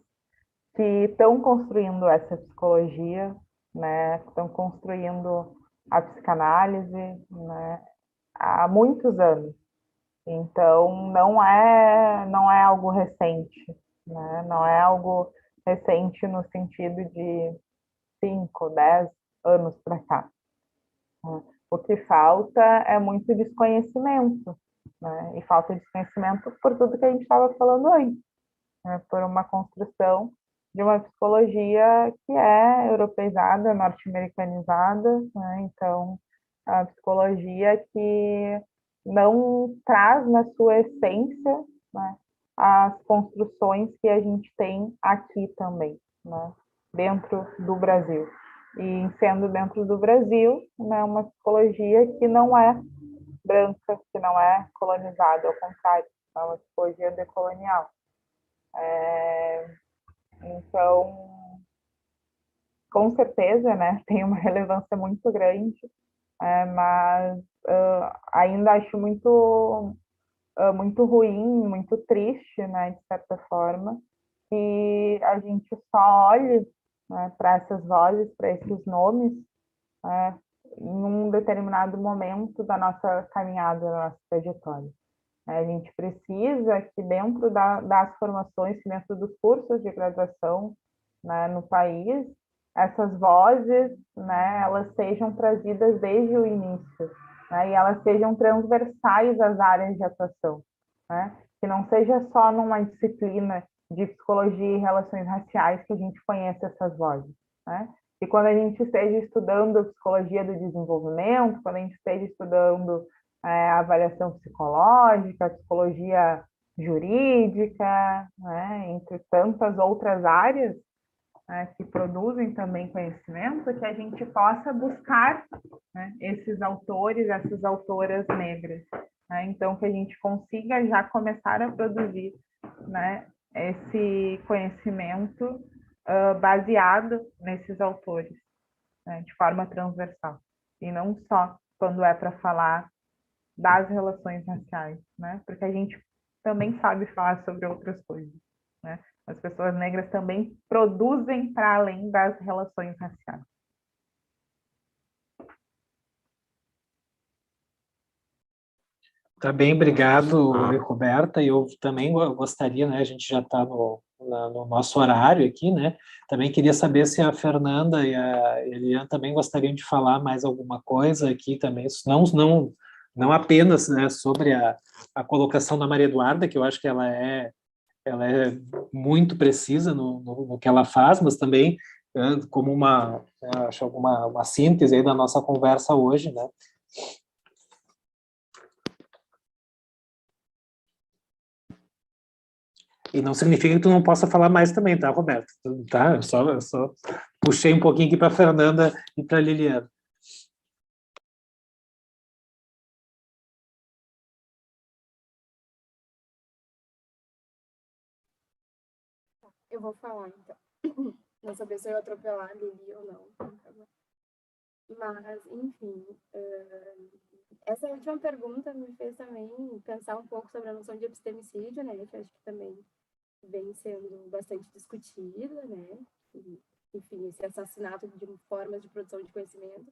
que estão construindo essa psicologia, né, estão construindo a psicanálise, né, há muitos anos. Então, não é algo recente, né, não é algo recente no sentido de 5, 10 anos para cá. Né? O que falta é muito desconhecimento, né, e falta de conhecimento por tudo que a gente estava falando antes, né, por uma construção de uma psicologia que é europeizada, norte-americanizada, né? Então, a psicologia que não traz na sua essência, né, as construções que a gente tem aqui também, né, dentro do Brasil. E sendo dentro do Brasil, né, uma psicologia que não é branca, que não é colonizada, ao contrário, é uma psicologia decolonial. Então, com certeza, né, tem uma relevância muito grande, mas ainda acho muito ruim, muito triste, né, de certa forma, que a gente só olhe, né, para essas vozes, para esses nomes, né, em um determinado momento da nossa caminhada, da nossa trajetória. A gente precisa que dentro das formações, que dentro dos cursos de graduação, né, no país, essas vozes, né, elas sejam trazidas desde o início, né, e elas sejam transversais às áreas de atuação, né, que não seja só numa disciplina de psicologia e relações raciais que a gente conheça essas vozes, né, e quando a gente esteja estudando psicologia do desenvolvimento, quando a gente esteja estudando a avaliação psicológica, a psicologia jurídica, né, entre tantas outras áreas, né, que produzem também conhecimento, que a gente possa buscar, né, esses autores, essas autoras negras. Né, então, que a gente consiga já começar a produzir, né, esse conhecimento baseado nesses autores, né, de forma transversal. E não só quando é para falar das relações raciais, né? Porque a gente também sabe falar sobre outras coisas, né? As pessoas negras também produzem para além das relações raciais. Tá bem, obrigado, Roberta. Eu também gostaria, né? A gente já está no nosso horário aqui, né? Também queria saber se a Fernanda e a Eliane também gostariam de falar mais alguma coisa aqui também, não apenas, né, sobre a colocação da Maria Eduarda, que eu acho que ela é muito precisa no que ela faz, mas também como acho uma síntese aí da nossa conversa hoje, né? E não significa que tu não possa falar mais também, tá, Roberto? Tá? Eu só puxei um pouquinho aqui para a Fernanda e para a Liliana. Eu vou falar, então. Não saber se eu atropelar a Lili ou não. Mas, enfim, essa última pergunta me fez também pensar um pouco sobre a noção de epistemicídio, né? Que acho que também vem sendo bastante discutida, né? Enfim, esse assassinato de formas de produção de conhecimento,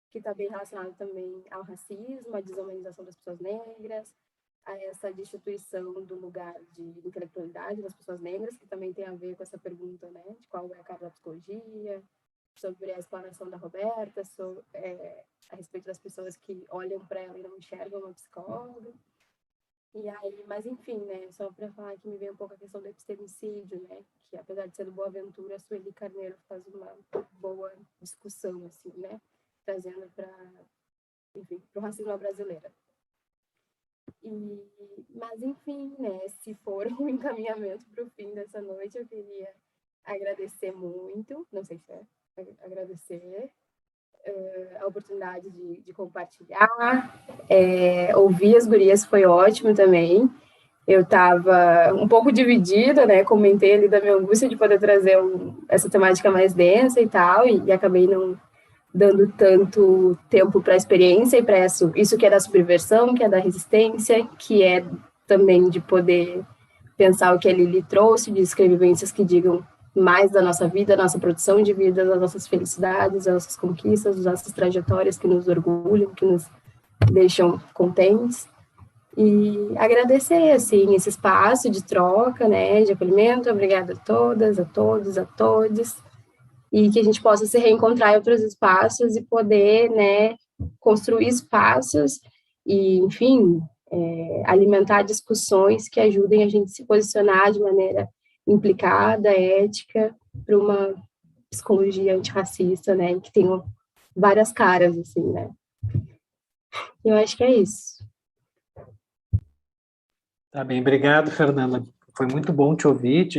que está bem relacionado também ao racismo, à desumanização das pessoas negras, a essa destituição do lugar de intelectualidade das pessoas negras, que também tem a ver com essa pergunta, né, de qual é a cara da psicologia, sobre a explanação da Roberta, a respeito das pessoas que olham para ela e não enxergam uma psicóloga. E aí, mas enfim, né, só para falar que me veio um pouco a questão do epistemicídio, né, que apesar de ser do Boaventura, a Sueli Carneiro faz uma boa discussão, assim, né, trazendo para o racismo brasileiro. Mas, enfim, né, se for um encaminhamento para o fim dessa noite, eu queria agradecer muito, não sei se é agradecer, a oportunidade de compartilhar. Ouvir as gurias foi ótimo também. Eu estava um pouco dividida, né? Comentei ali da minha angústia de poder trazer essa temática mais densa e tal, e acabei não dando tanto tempo para a experiência e para isso que é da subversão, que é da resistência, que é também de poder pensar o que a Lili trouxe, de escrever vivências que digam mais da nossa vida, da nossa produção de vida, das nossas felicidades, das nossas conquistas, das nossas trajetórias que nos orgulham, que nos deixam contentes. E agradecer, assim, esse espaço de troca, né, de acolhimento. Obrigada a todas, a todos, a todos. E que a gente possa se reencontrar em outros espaços e poder, né, construir espaços e, enfim, alimentar discussões que ajudem a gente a se posicionar de maneira implicada, ética, para uma psicologia antirracista, né, que tem várias caras, assim, né. Eu acho que é isso. Tá bem, obrigado, Fernanda. Foi muito bom te ouvir,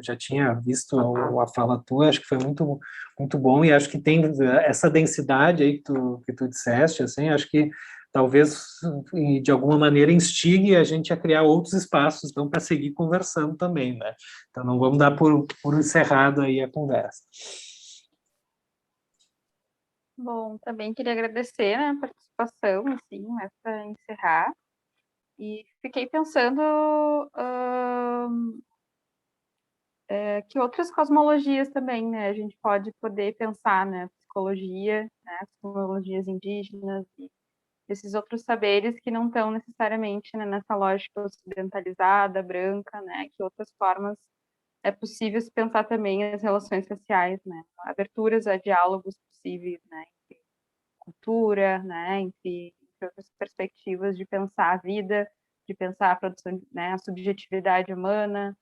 já tinha visto a fala tua, acho que foi muito, muito bom, e acho que tem essa densidade aí que tu disseste, assim, acho que talvez, de alguma maneira, instigue a gente a criar outros espaços, então, para seguir conversando também, né? Então, não vamos dar por encerrado aí a conversa. Bom, também queria agradecer, né, a participação, assim, para encerrar. E fiquei pensando que outras cosmologias também, né, a gente pode poder pensar, né, psicologia, né, as cosmologias indígenas e esses outros saberes que não estão necessariamente, né, nessa lógica ocidentalizada, branca, né, que outras formas é possível se pensar também as relações sociais, né, aberturas a diálogos possíveis, né, entre cultura, né, entre outras perspectivas de pensar a vida, de pensar a produção, né, a subjetividade humana,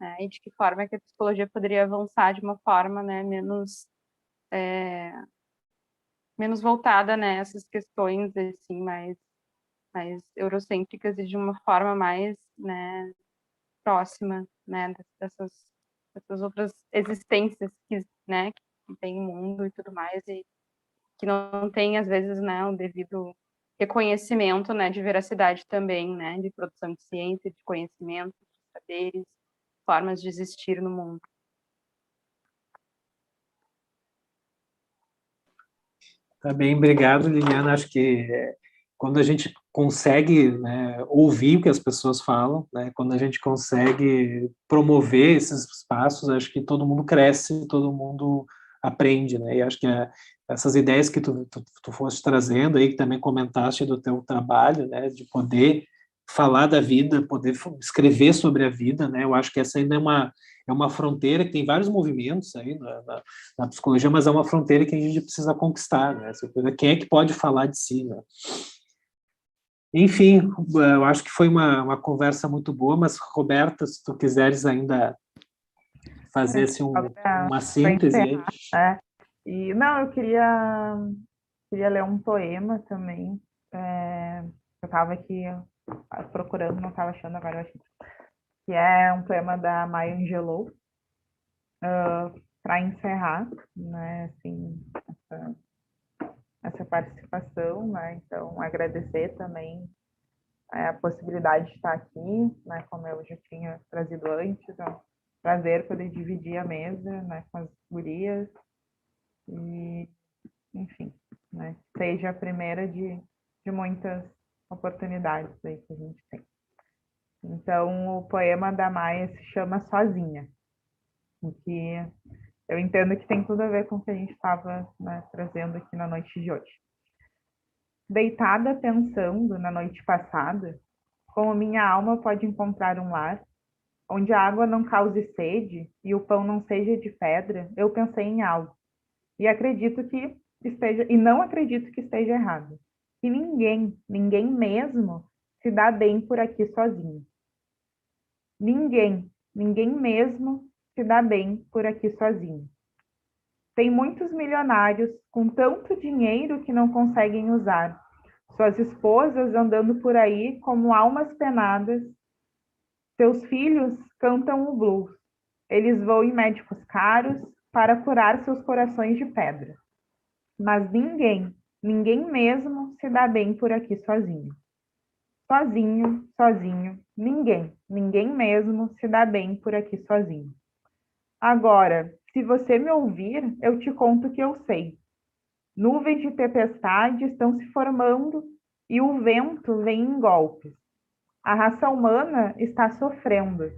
né, e de que forma que a psicologia poderia avançar de uma forma, né, menos voltada, né, essas questões assim mais eurocêntricas e de uma forma mais, né, próxima, né, dessas outras existências que, né, que tem o mundo e tudo mais, e que não tem, às vezes, né, o devido reconhecimento, né, de veracidade também, né, de produção de ciência, de conhecimento, de saberes, formas de existir no mundo. Tá bem, obrigado, Liliana. Acho que quando a gente consegue, né, ouvir o que as pessoas falam, né, quando a gente consegue promover esses espaços, acho que todo mundo cresce, todo mundo aprende, né? E acho que essas ideias que tu foste trazendo aí, que também comentaste do teu trabalho, né, de poder falar da vida, poder escrever sobre a vida, né? Eu acho que essa ainda é uma fronteira que tem vários movimentos aí na psicologia, mas é uma fronteira que a gente precisa conquistar, né? Quem é que pode falar de si, né? Enfim, eu acho que foi uma conversa muito boa, mas, Roberta, se tu quiseres ainda fazer assim, uma síntese aí. E, não, eu queria ler um poema também. Eu estava aqui procurando, não estava achando agora, eu achei. Que é um poema da Maya Angelou, para encerrar, né, assim, essa participação, né, então agradecer também a possibilidade de estar aqui, né, como eu já tinha trazido antes, é um prazer poder dividir a mesa, né, com as gurias, e, enfim, né, seja a primeira de muitas oportunidades aí que a gente tem. Então, o poema da Maia se chama Sozinha, o que eu entendo que tem tudo a ver com o que a gente estava, né, trazendo aqui na noite de hoje. Deitada pensando na noite passada, como minha alma pode encontrar um lar, onde a água não cause sede e o pão não seja de pedra, eu pensei em algo. E não acredito que esteja errado. E ninguém mesmo se dá bem por aqui sozinho. Ninguém mesmo se dá bem por aqui sozinho. Tem muitos milionários com tanto dinheiro que não conseguem usar. Suas esposas andando por aí como almas penadas. Seus filhos cantam o blues. Eles vão em médicos caros para curar seus corações de pedra. mas ninguém mesmo se dá bem por aqui sozinho. Sozinho, ninguém mesmo se dá bem por aqui sozinho. Agora, se você me ouvir, eu te conto o que eu sei. Nuvens de tempestade estão se formando e o vento vem em golpes. A raça humana está sofrendo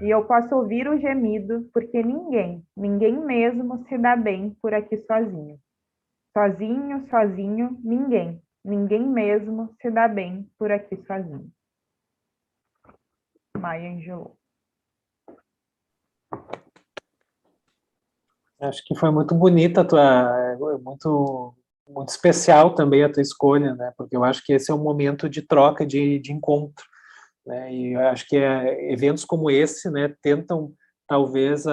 e eu posso ouvir o gemido porque ninguém mesmo se dá bem por aqui sozinho. Sozinho, ninguém mesmo se dá bem por aqui sozinho. Maya Angelou. Acho que foi muito bonita a tua, muito, muito especial também a tua escolha, né? Porque eu acho que esse é um momento de troca, de encontro, né? E eu acho que eventos como esse, né, tentam talvez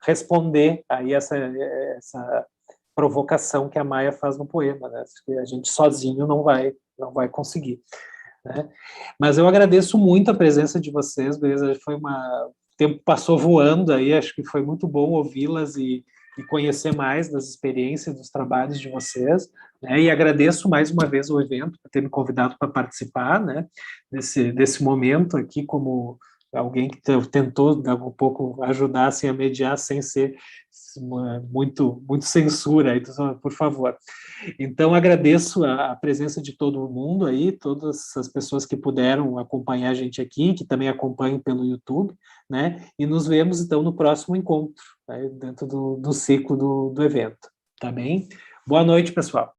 responder aí essa provocação que a Maya faz no poema, né? Que a gente sozinho não vai conseguir, né? Mas eu agradeço muito a presença de vocês, beleza? O tempo passou voando aí, acho que foi muito bom ouvi-las e conhecer mais das experiências, dos trabalhos de vocês, né? E agradeço mais uma vez o evento por ter me convidado para participar, né? Desse momento aqui, como alguém que tentou um pouco ajudar assim, a mediar sem ser muito censura aí, por favor. Então, agradeço a presença de todo mundo aí, todas as pessoas que puderam acompanhar a gente aqui, que também acompanham pelo YouTube, né? E nos vemos, então, no próximo encontro, né? Dentro do ciclo do evento, tá bem? Boa noite, pessoal.